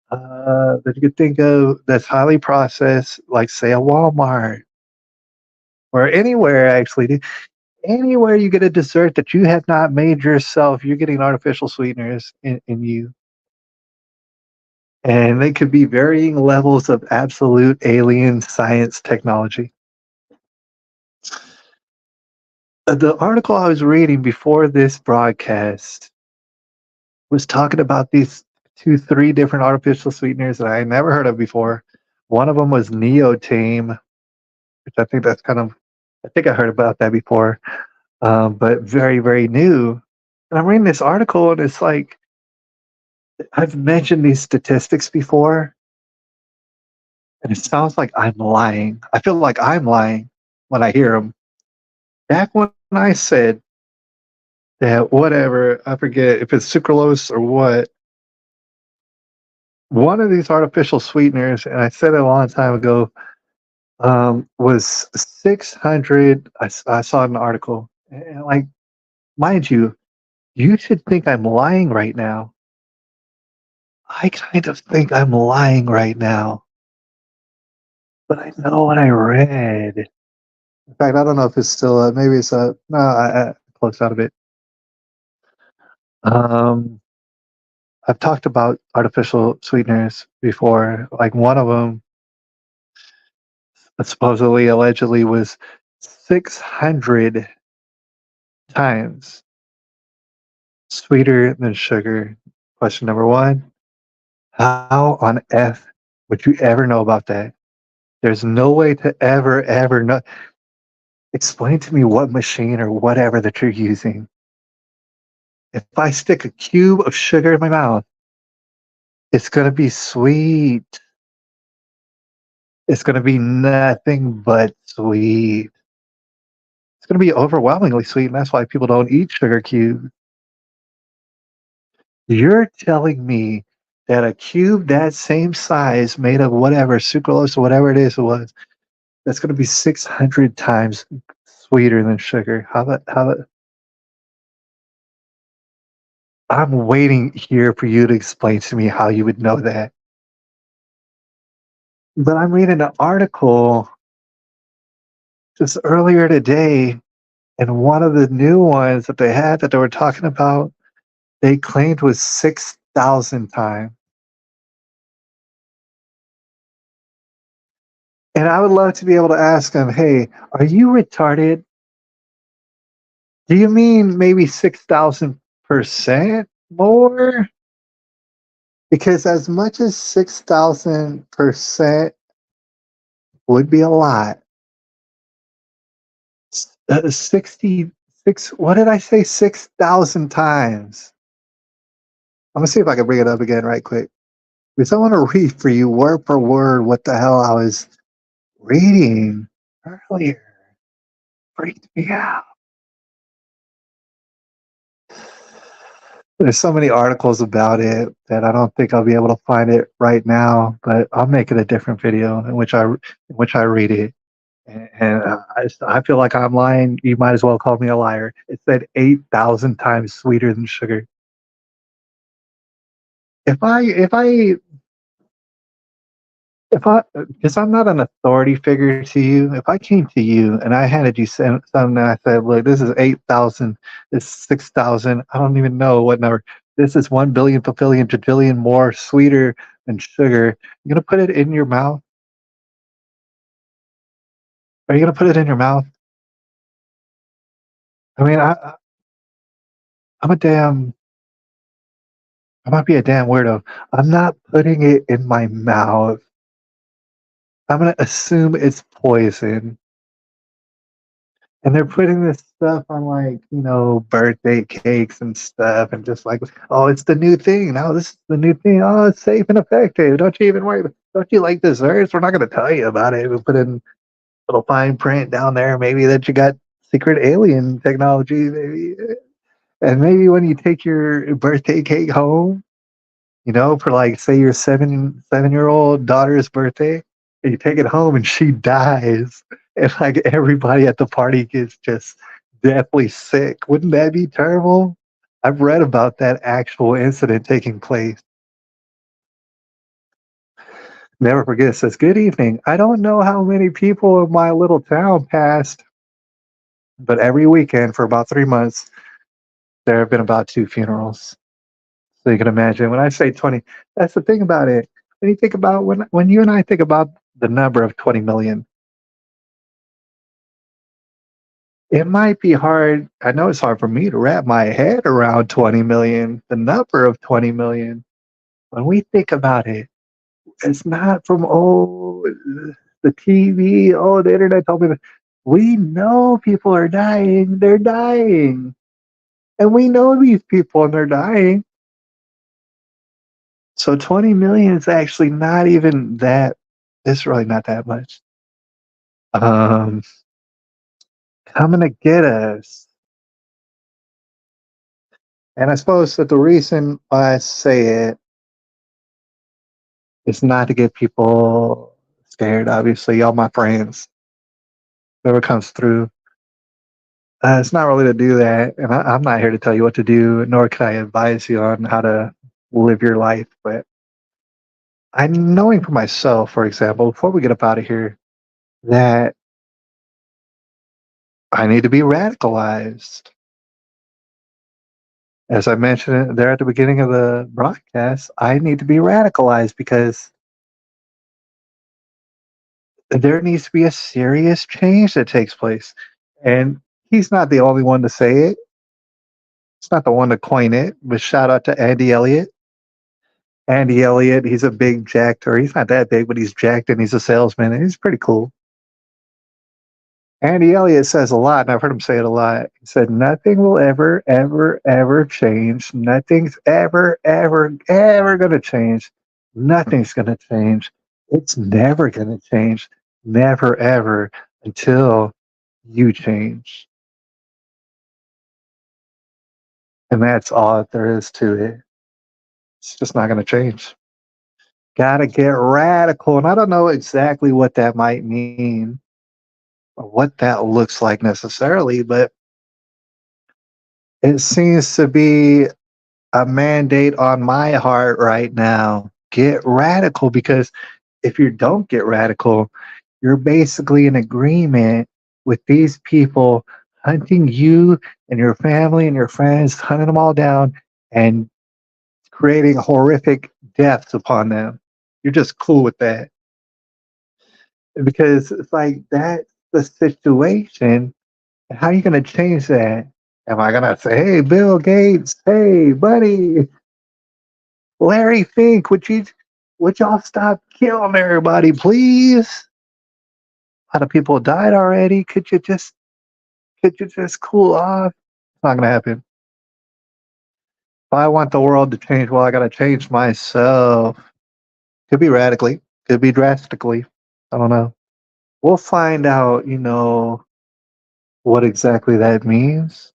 S1: that you could think of that's highly processed, like say a Walmart or anywhere actually. Anywhere you get a dessert that you have not made yourself, you're getting artificial sweeteners in you. And they could be varying levels of absolute alien science technology. The article I was reading before this broadcast was talking about these three different artificial sweeteners that I never heard of before. One of them was neotame, which I think that's kind of, I think I heard about that before, but very, very new. And I'm reading this article and it's like, I've mentioned these statistics before, and it sounds like I'm lying. I feel like I'm lying when I hear them. Back when I said that, whatever, I forget if it's sucralose or what, one of these artificial sweeteners, and I said it a long time ago, was 600. I saw an article, and like, mind you, you should think I'm lying right now. I kind of think I'm lying right now, but I know what I read. In fact, I don't know if it's still, maybe it's no, I closed out of it. Um, I've talked about artificial sweeteners before. Like one of them, supposedly, allegedly, was 600 times sweeter than sugar. Question number one: how on F would you ever know about that? There's no way to ever know. Explain to me what machine or whatever that you're using. If I stick a cube of sugar in my mouth, it's going to be sweet. It's going to be nothing but sweet. It's going to be overwhelmingly sweet, and that's why people don't eat sugar cubes. You're telling me that a cube that same size, made of whatever, sucralose or whatever it is it was, that's going to be 600 times sweeter than sugar. I'm waiting here for you to explain to me how you would know that. But I'm reading an article just earlier today, and one of the new ones that they had that they were talking about, they claimed was 6,000 times. And I would love to be able to ask them, hey, are you retarded? Do you mean maybe 6,000% more? Because as much as 6,000% would be a lot, 66, what did I say? 6,000 times. I'm gonna see if I can bring it up again right quick. Because I want to read for you word for word what the hell I was reading earlier. Freaked me out. There's so many articles about it that I don't think I'll be able to find it right now, but I'll make it a different video in which I read it. And I feel like I'm lying. You might as well call me a liar. It said 8,000 times sweeter than sugar. if I if I because I'm not an authority figure to you, if I came to you and I handed you something and I said, "Look, this is 8,000, this is 6,000, I don't even know what number. This is 1 billion, billion, trillion more sweeter than sugar." You're gonna put it in your mouth? Are you gonna put it in your mouth? I mean, I'm a damn I might be a damn weirdo. I'm not putting it in my mouth. I'm gonna assume it's poison. And they're putting this stuff on, like, birthday cakes and stuff, and just like, oh, it's the new thing. Now this is the new thing. Oh, it's safe and effective. Don't you even worry. Don't you like desserts? We're not going to tell you about it. We'll put in little fine print down there, maybe that you got secret alien technology, maybe. And maybe when you take your birthday cake home, for, like, say your 7-year old daughter's birthday, and you take it home and she dies, and, like, everybody at the party gets just deathly sick. Wouldn't that be terrible? I've read about that actual incident taking place. Never forget, says, "Good evening. I don't know how many people in my little town passed, but every weekend for about 3 months, there have been about two funerals." So you can imagine when I say 20, that's the thing about it. When you think about when you and I think about the number of 20 million, it might be hard. I know it's hard for me to wrap my head around 20 million, the number of 20 million. When we think about it, it's not from, oh, the TV, oh, the internet told me that. We know people are dying, they're dying. And we know these people and they're dying. So 20 million is actually not even that. It's really not that much. Um, Coming to get us. And I suppose that the reason I say it is not to get people scared. Obviously, all my friends, whoever comes through, it's not really to do that. And I'm not here to tell you what to do, nor can I advise you on how to live your life. But I'm knowing for myself, for example, before we get up out of here, that I need to be radicalized. As I mentioned there at the beginning of the broadcast, I need to be radicalized because there needs to be a serious change that takes place. And he's not the only one to say it. He's not the one to coin it, but shout out to Andy Elliott. Andy Elliott, he's a big jacked, or he's not that big, but he's jacked and he's a salesman and he's pretty cool. Andy Elliott says a lot, and I've heard him say it a lot. He said, "Nothing will ever, ever, ever change. Nothing's ever, ever, ever going to change. Nothing's going to change. It's never going to change. Never, ever until you change." And that's all that there is to it. It's just not going to change. Got to get radical. And I don't know exactly what that might mean or what that looks like necessarily, but it seems to be a mandate on my heart right now. Get radical, because if you don't get radical, you're basically in agreement with these people hunting you and your family and your friends, hunting them all down and creating horrific deaths upon them. You're just cool with that because it's like that's the situation. How are you going to change that? Am I going to say, "Hey, Bill Gates, hey, buddy, Larry Fink, would y'all stop killing everybody, please? A lot of people died already. Could you just cool off?" It's not gonna happen. If I want the world to change, well, I gotta change myself. Could be radically, could be drastically. I don't know. We'll find out, what exactly that means.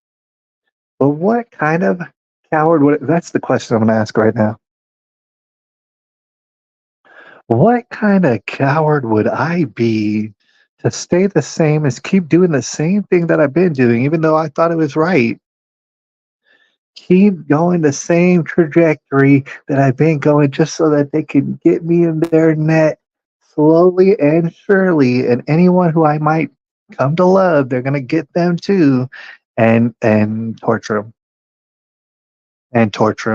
S1: But what kind of coward would that's the question I'm gonna ask right now. What kind of coward would I be to stay the same as keep doing the same thing that I've been doing, even though I thought it was right? keep going the same trajectory that I've been going just so that they can get me in their net slowly and surely. And anyone who I might come to love, they're gonna get them too, and torture them and torture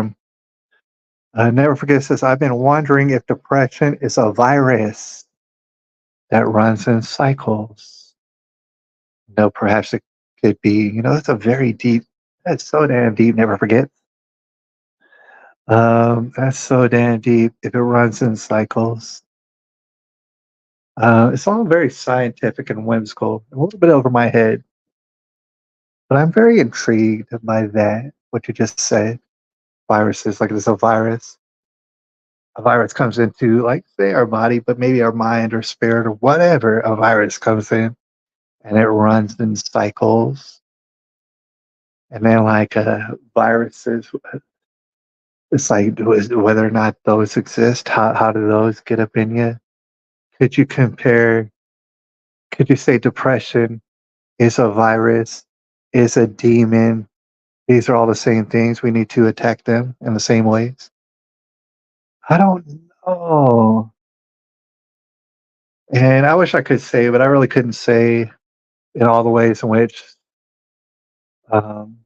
S1: them. Never forget this. I've been wondering if depression is a virus that runs in cycles. No, perhaps it could be. That's a very deep. That's so damn deep. Never forget. That's so damn deep. If it runs in cycles, it's all very scientific and whimsical, a little bit over my head. But I'm very intrigued by that. What you just said, viruses. Like there's a virus. A virus comes into, like, say, our body, but maybe our mind or spirit or whatever. A virus comes in, and it runs in cycles. And then, like viruses, it's like whether or not those exist. How do those get up in you? Could you compare? Could you say depression is a virus, is a demon? These are all the same things. We need to attack them in the same ways. I don't know. And I wish I could say, but I really couldn't say in all the ways in which um,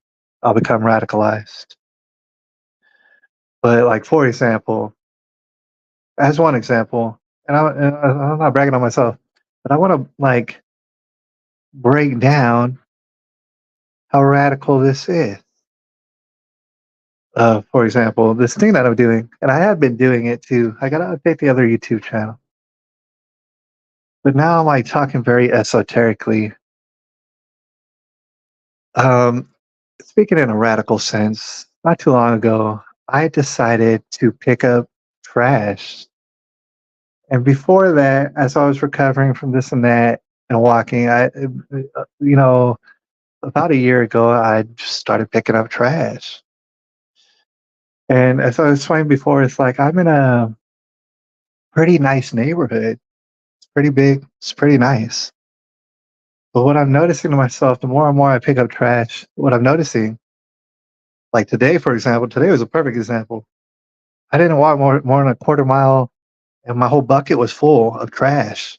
S1: I'll become radicalized. But, like, for example, as one example, I'm not bragging on myself, but I want to, like, break down how radical this is. For example, this thing that I'm doing, and I have been doing it too. I gotta update the other YouTube channel, but now I'm like talking very esoterically. Um, Speaking in a radical sense, not too long ago, I decided to pick up trash. And before that, as I was recovering from this and that and walking, you know, about a year ago, I just started picking up trash. And as I was explaining before, it's like I'm in a pretty nice neighborhood. It's pretty big. It's pretty nice. But what I'm noticing to myself, the more and more I pick up trash, what I'm noticing, like today, for example, today was a perfect example. I didn't walk more than a quarter mile, and my whole bucket was full of trash.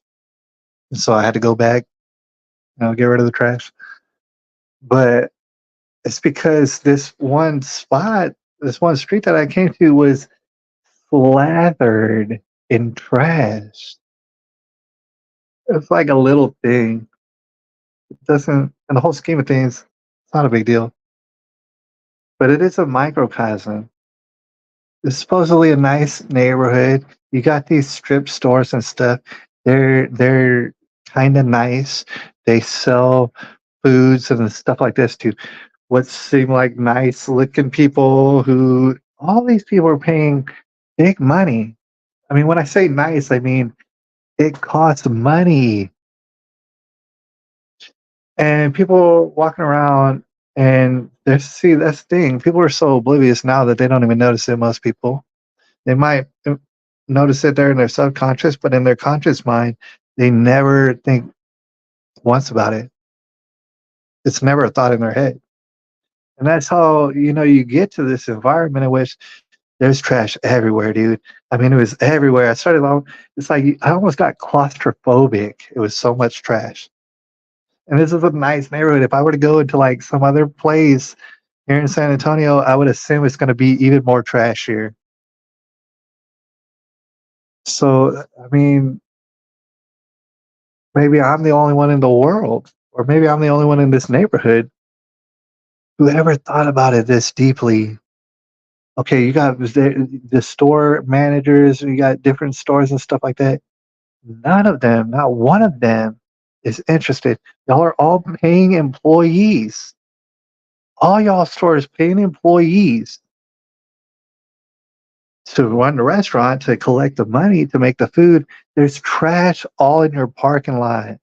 S1: And so I had to go back, get rid of the trash. But it's because this one street that I came to was slathered in trash. It's like a little thing. It doesn't, in the whole scheme of things, it's not a big deal. But it is a microcosm. It's supposedly a nice neighborhood. You got these strip stores and stuff. They're kind of nice. They sell foods and stuff like this to what seem like nice looking people who all these people are paying big money. I mean, when I say nice, I mean it costs money. And people walking around and see, that's the thing. People are so oblivious now that they don't even notice it. Most people, they might notice it there in their subconscious, but in their conscious mind, they never think once about it. It's never a thought in their head. And that's how, you get to this environment in which there's trash everywhere, dude. I mean, it was everywhere. It's like I almost got claustrophobic. It was so much trash. And this is a nice neighborhood. If I were to go into like some other place here in San Antonio, I would assume it's going to be even more trashier. So, I mean, maybe I'm the only one in the world, or maybe I'm the only one in this neighborhood who ever thought about it this deeply. Okay, you got the store managers, you got different stores and stuff like that. None of them, not one of them, is interested. Y'all are all paying employees. All y'all stores paying employees to run the restaurant, to collect the money, to make the food. There's trash all in your parking lot.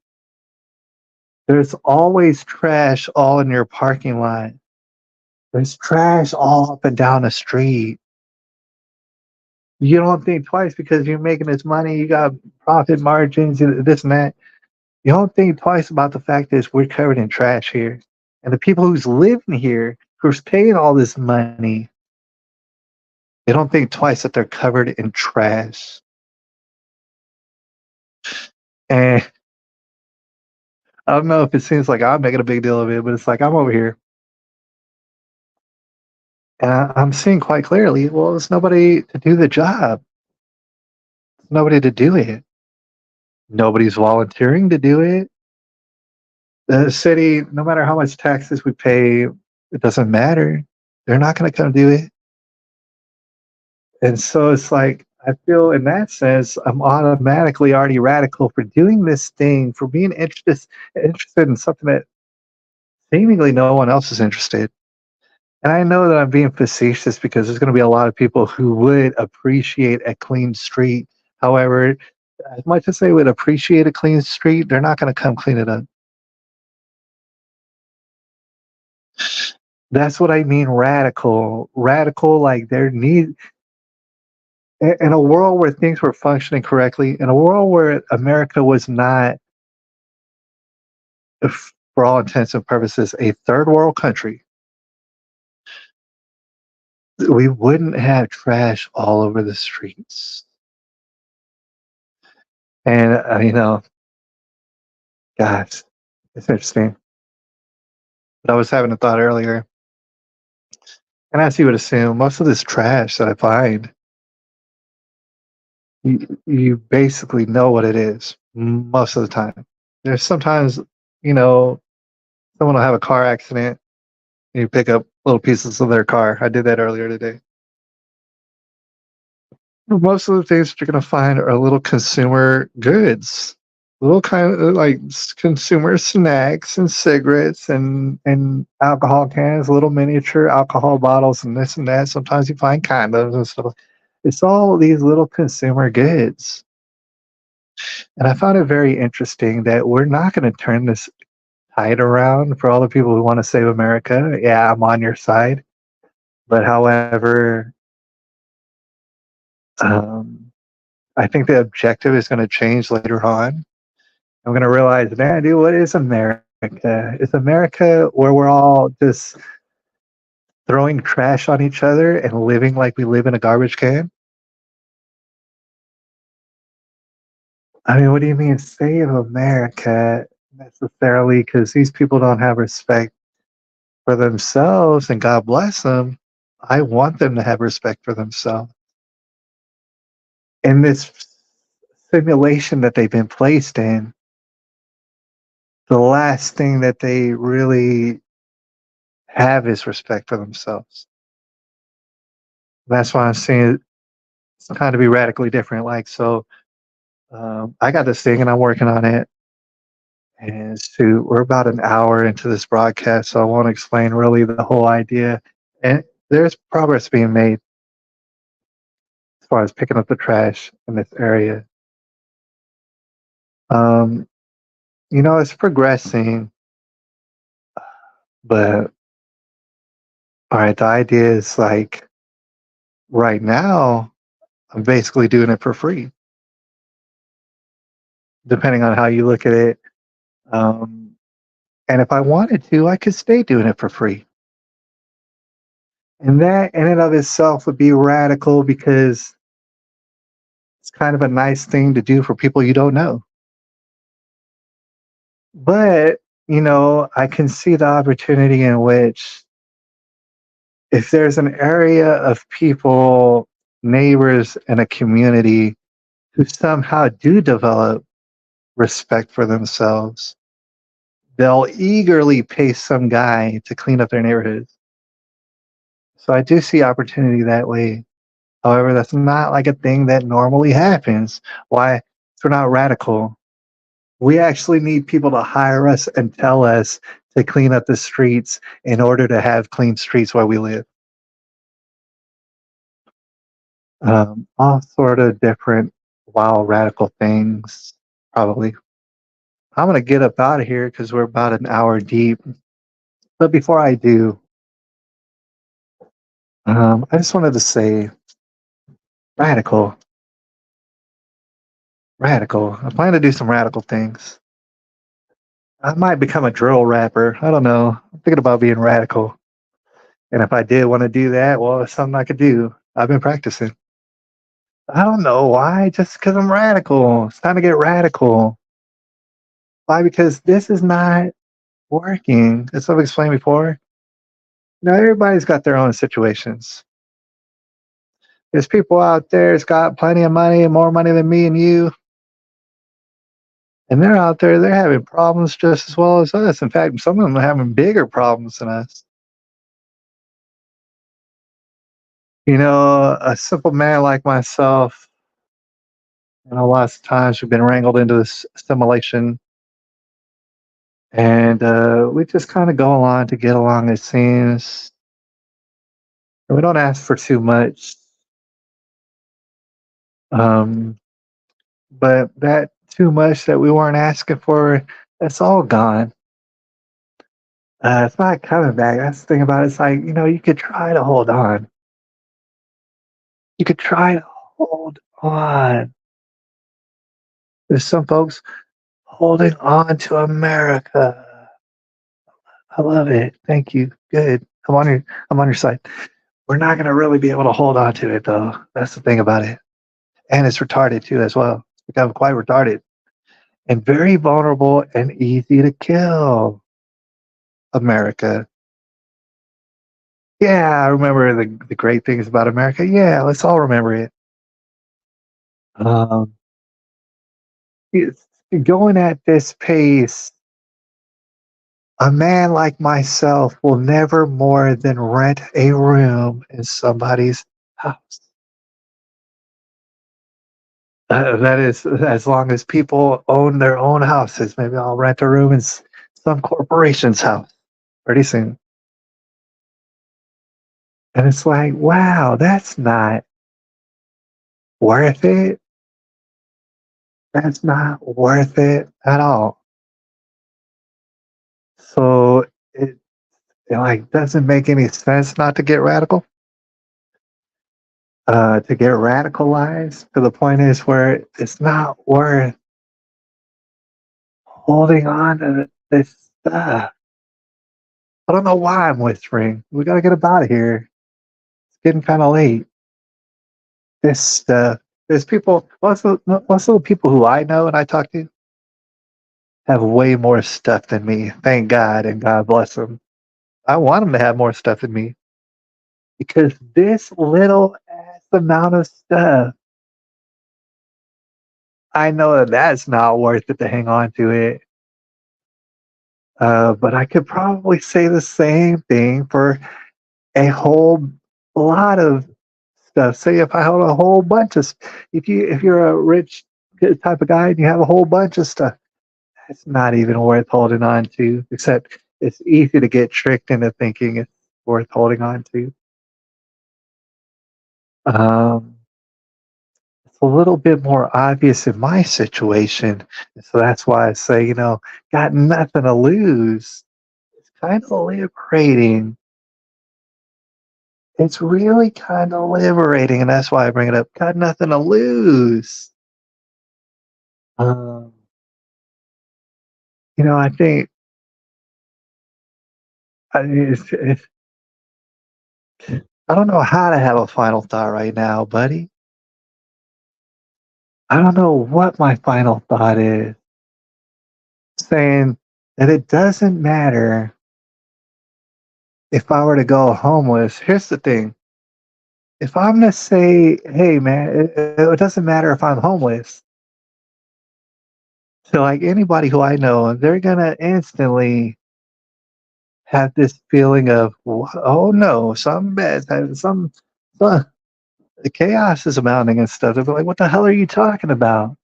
S1: There's always trash all in your parking lot. There's trash all up and down the street. You don't think twice because you're making this money, you got profit margins, this and that. You don't think twice about the fact that we're covered in trash here. And the people who's living here, who's paying all this money, they don't think twice that they're covered in trash. And I don't know if it seems like I'm making a big deal of it, but it's like I'm over here and I'm seeing quite clearly, well, there's nobody to do the job. There's nobody to do it. Nobody's volunteering to do it. The city, no matter how much taxes we pay, it doesn't matter. They're not going to come do it. And so it's like, I feel in that sense, I'm automatically already radical for doing this thing, for being interested in something that seemingly no one else is interested. And I know that I'm being facetious because there's going to be a lot of people who would appreciate a clean street. However, as much as they would appreciate a clean street, they're not going to come clean it up. That's what I mean, radical. Radical, like there need in a world where things were functioning correctly, in a world where America was not, for all intents and purposes, a third world country, we wouldn't have trash all over the streets. And gosh, it's interesting. But I was having a thought earlier, and as you would assume, most of this trash that I find, you basically know what it is most of the time. There's sometimes, you know, someone will have a car accident, and you pick up little pieces of their car. I did that earlier today. Most of the things that you're going to find are little consumer goods, little kind of like consumer snacks and cigarettes and alcohol cans, little miniature alcohol bottles and this and that. Sometimes you find condoms and stuff. It's all these little consumer goods. And I found it very interesting that we're not going to turn this tide around for all the people who want to save America. Yeah, I'm on your side. But however, um, I think the objective is going to change later on. I'm going to realize, man, dude, what is America? Is America where we're all just throwing trash on each other and living like we live in a garbage can? I mean, what do you mean save America necessarily? Because these people don't have respect for themselves, and God bless them. I want them to have respect for themselves. In this simulation that they've been placed in, the last thing that they really have is respect for themselves. That's why I'm saying it's kind of be radically different. Like, so I got this thing and I'm working on it. And we're about an hour into this broadcast, so I won't explain really the whole idea. And there's progress being made as far as picking up the trash in this area. Um, it's progressing, but all right, the idea is like right now, I'm basically doing it for free, depending on how you look at it. Um, and if I wanted to, I could stay doing it for free. And that in and of itself would be radical because it's kind of a nice thing to do for people you don't know. But, I can see the opportunity in which if there's an area of people, neighbors in a community who somehow do develop respect for themselves, they'll eagerly pay some guy to clean up their neighborhoods. So I do see opportunity that way. However, that's not like a thing that normally happens. Why? We're not radical. We actually need people to hire us and tell us to clean up the streets in order to have clean streets where we live. All sort of different wild radical things, probably. I'm going to get up out of here because we're about an hour deep. But before I do, I just wanted to say radical, radical. I plan to do some radical things. I might become a drill rapper. I don't know. I'm thinking about being radical. And if I did want to do that, well, it's something I could do. I've been practicing. I don't know why, just because I'm radical. It's time to get radical. Why? Because this is not working. As I've explained before, everybody's got their own situations. There's people out there that's got plenty of money and more money than me and you, and they're out there, they're having problems just as well as us. In fact, some of them are having bigger problems than us. A simple man like myself, lots of times we've been wrangled into this assimilation, and we just kind of go along to get along, it seems. And we don't ask for too much. Um, but that too much that we weren't asking for, that's all gone. It's not coming back. That's the thing about it. It's like, you could try to hold on. You could try to hold on. There's some folks holding on to America. I love it. Thank you. Good. I'm on your side. We're not gonna really be able to hold on to it though. That's the thing about it. And it's retarded too as well. It's become quite retarded and very vulnerable and easy to kill. America. Yeah, I remember the great things about America. Yeah, let's all remember it. Um, it's going at this pace, a man like myself will never more than rent a room in somebody's house. That is, as long as people own their own houses. Maybe I'll rent a room in some corporation's house pretty soon. And it's like, wow, that's not worth it. That's not worth it at all. So it like doesn't make any sense not to get radical. To get radicalized to the point is where it's not worth holding on to this stuff. I don't know why I'm whispering. We gotta get up out of here. It's getting kind of late. This stuff. There's people. Most of the people who I know and I talk to have way more stuff than me. Thank God and God bless them. I want them to have more stuff than me because this little ass amount of stuff, I know that that's not worth it to hang on to it. But I could probably say the same thing for a whole lot of stuff. Say if I hold a whole bunch of, if you're a rich type of guy and you have a whole bunch of stuff, it's not even worth holding on to. Except it's easy to get tricked into thinking it's worth holding on to. Um, it's a little bit more obvious in my situation, so that's why I say, got nothing to lose. It's kind of liberating. It's really kind of liberating, and that's why I bring it up. Got nothing to lose. Um, I think it's, I don't know how to have a final thought right now, buddy. I don't know what my final thought is. Saying that it doesn't matter if I were to go homeless. Here's the thing. If I'm going to say, hey, man, it doesn't matter if I'm homeless. So, like anybody who I know, they're going to instantly have this feeling of, oh no, some bad, some the chaos is mounting and stuff. They'll be like, what the hell are you talking about?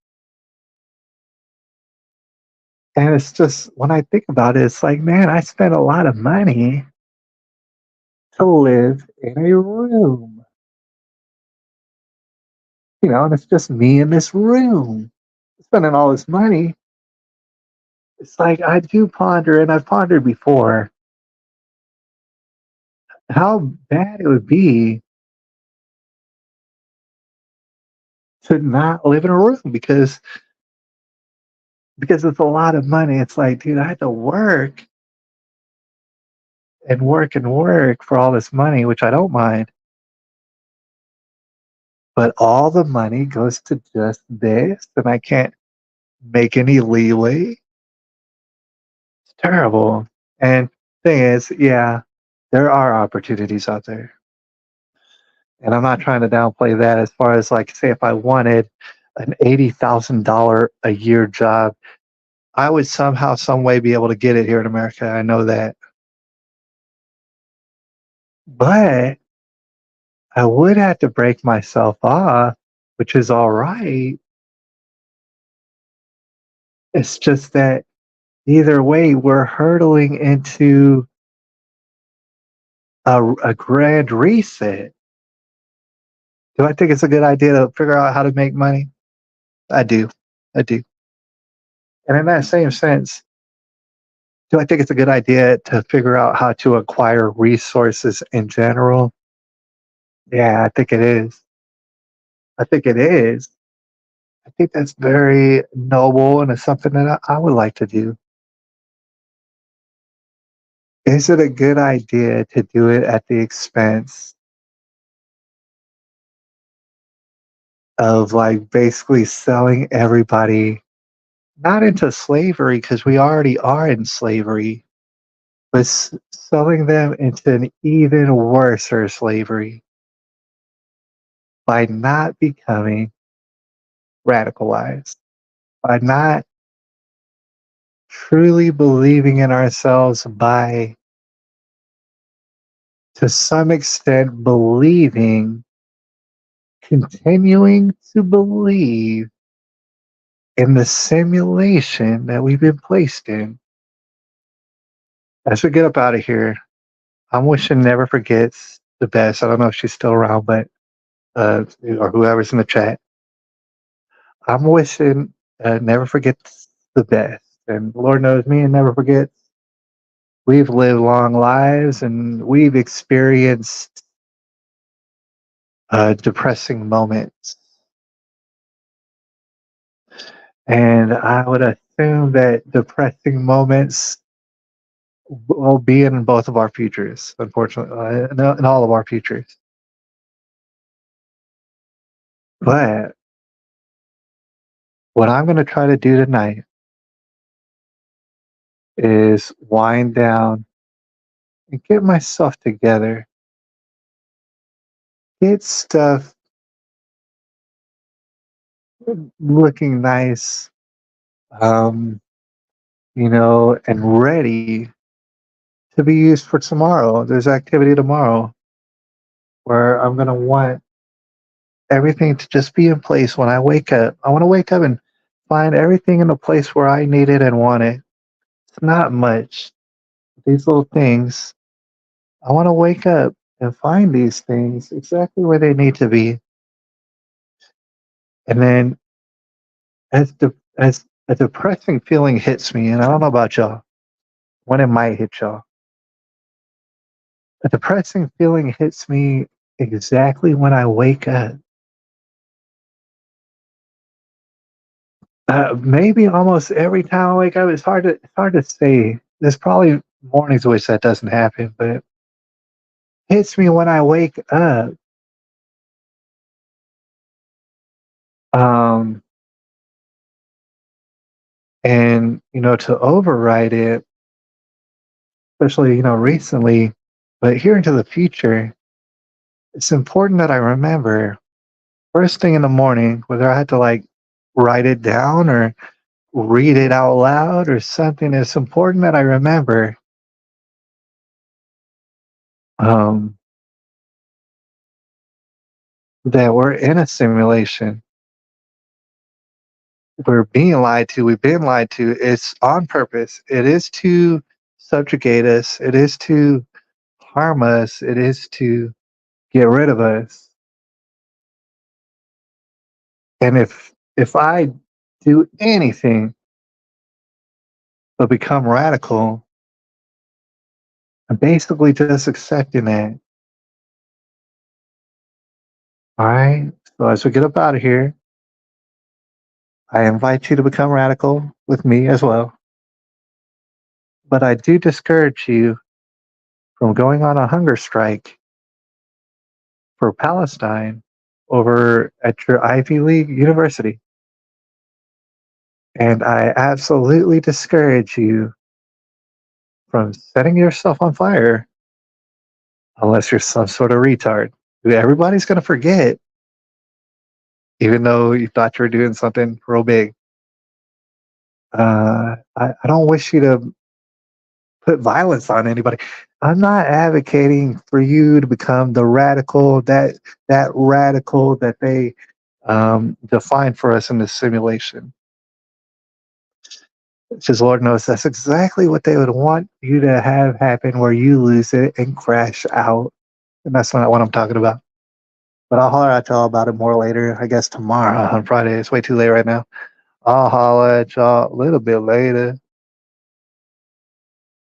S1: And it's just, when I think about it, it's like, man, I spent a lot of money to live in a room, and it's just me in this room spending all this money. It's like, I do ponder, and I've pondered before, how bad it would be to not live in a room because it's a lot of money. It's like, dude, I had to work and work for all this money, which I don't mind, but all the money goes to just this, and I can't make any leeway. It's terrible. And thing is, yeah, there are opportunities out there. And I'm not trying to downplay that as far as like say if I wanted an $80,000 a year job, I would somehow, some way be able to get it here in America. I know that. But I would have to break myself off, which is all right. It's just that either way, we're hurtling into a grand reset. Do I think it's a good idea to figure out how to make money? I do. I do. And in that same sense, do I think it's a good idea to figure out how to acquire resources in general? Yeah, I think it is. I think it is. I think that's very noble and it's something that I would like to do. Is it a good idea to do it at the expense of like basically selling everybody not into slavery because we already are in slavery, but selling them into an even worse slavery by not becoming radicalized, by not truly believing in ourselves, by to some extent believing, continuing to believe in the simulation that we've been placed in. As we get up out of here, I'm wishing Never Forgets the best. I don't know if she's still around, but or whoever's in the chat. I'm wishing Never Forgets the best. And Lord knows me and Never Forgets. We've lived long lives and we've experienced depressing moments. And I would assume that depressing moments will be in both of our futures, unfortunately, in all of our futures. But what I'm going to try to do tonight is wind down and get myself together, get stuff looking nice, um, and ready to be used for tomorrow. There's activity tomorrow where I'm going to want everything to just be in place when I wake up. I want to wake up and find everything in the place where I need it and want it. It's not much. These little things, I want to wake up and find these things exactly where they need to be. And then as a depressing feeling hits me, and I don't know about y'all, when it might hit y'all, a depressing feeling hits me exactly when I wake up. Maybe almost every time I wake up. It's hard to say. There's probably mornings which that doesn't happen, but it hits me when I wake up. Um, and to override it, especially recently, but here into the future, it's important that I remember first thing in the morning, whether I had to like write it down or read it out loud or something. It's important that I remember um, that we're in a simulation. We're being lied to. We've been lied to. It's on purpose. It is to subjugate us. It is to harm us. It is to get rid of us. And if I do anything but become radical, I'm basically just accepting that. All right. So as we get up out of here, I invite you to become radical with me as well. But I do discourage you from going on a hunger strike for Palestine over at your Ivy League university. And I absolutely discourage you from setting yourself on fire unless you're some sort of retard. Everybody's going to forget, even though you thought you were doing something real big. I don't wish you to put violence on anybody. I'm not advocating for you to become the radical that radical that they define for us in this simulation. Because Lord knows that's exactly what they would want you to have happen, where you lose it and crash out. And that's not what I'm talking about. But I'll holler at y'all about it more later. I guess tomorrow on Friday. It's way too late right now. I'll holler at y'all a little bit later.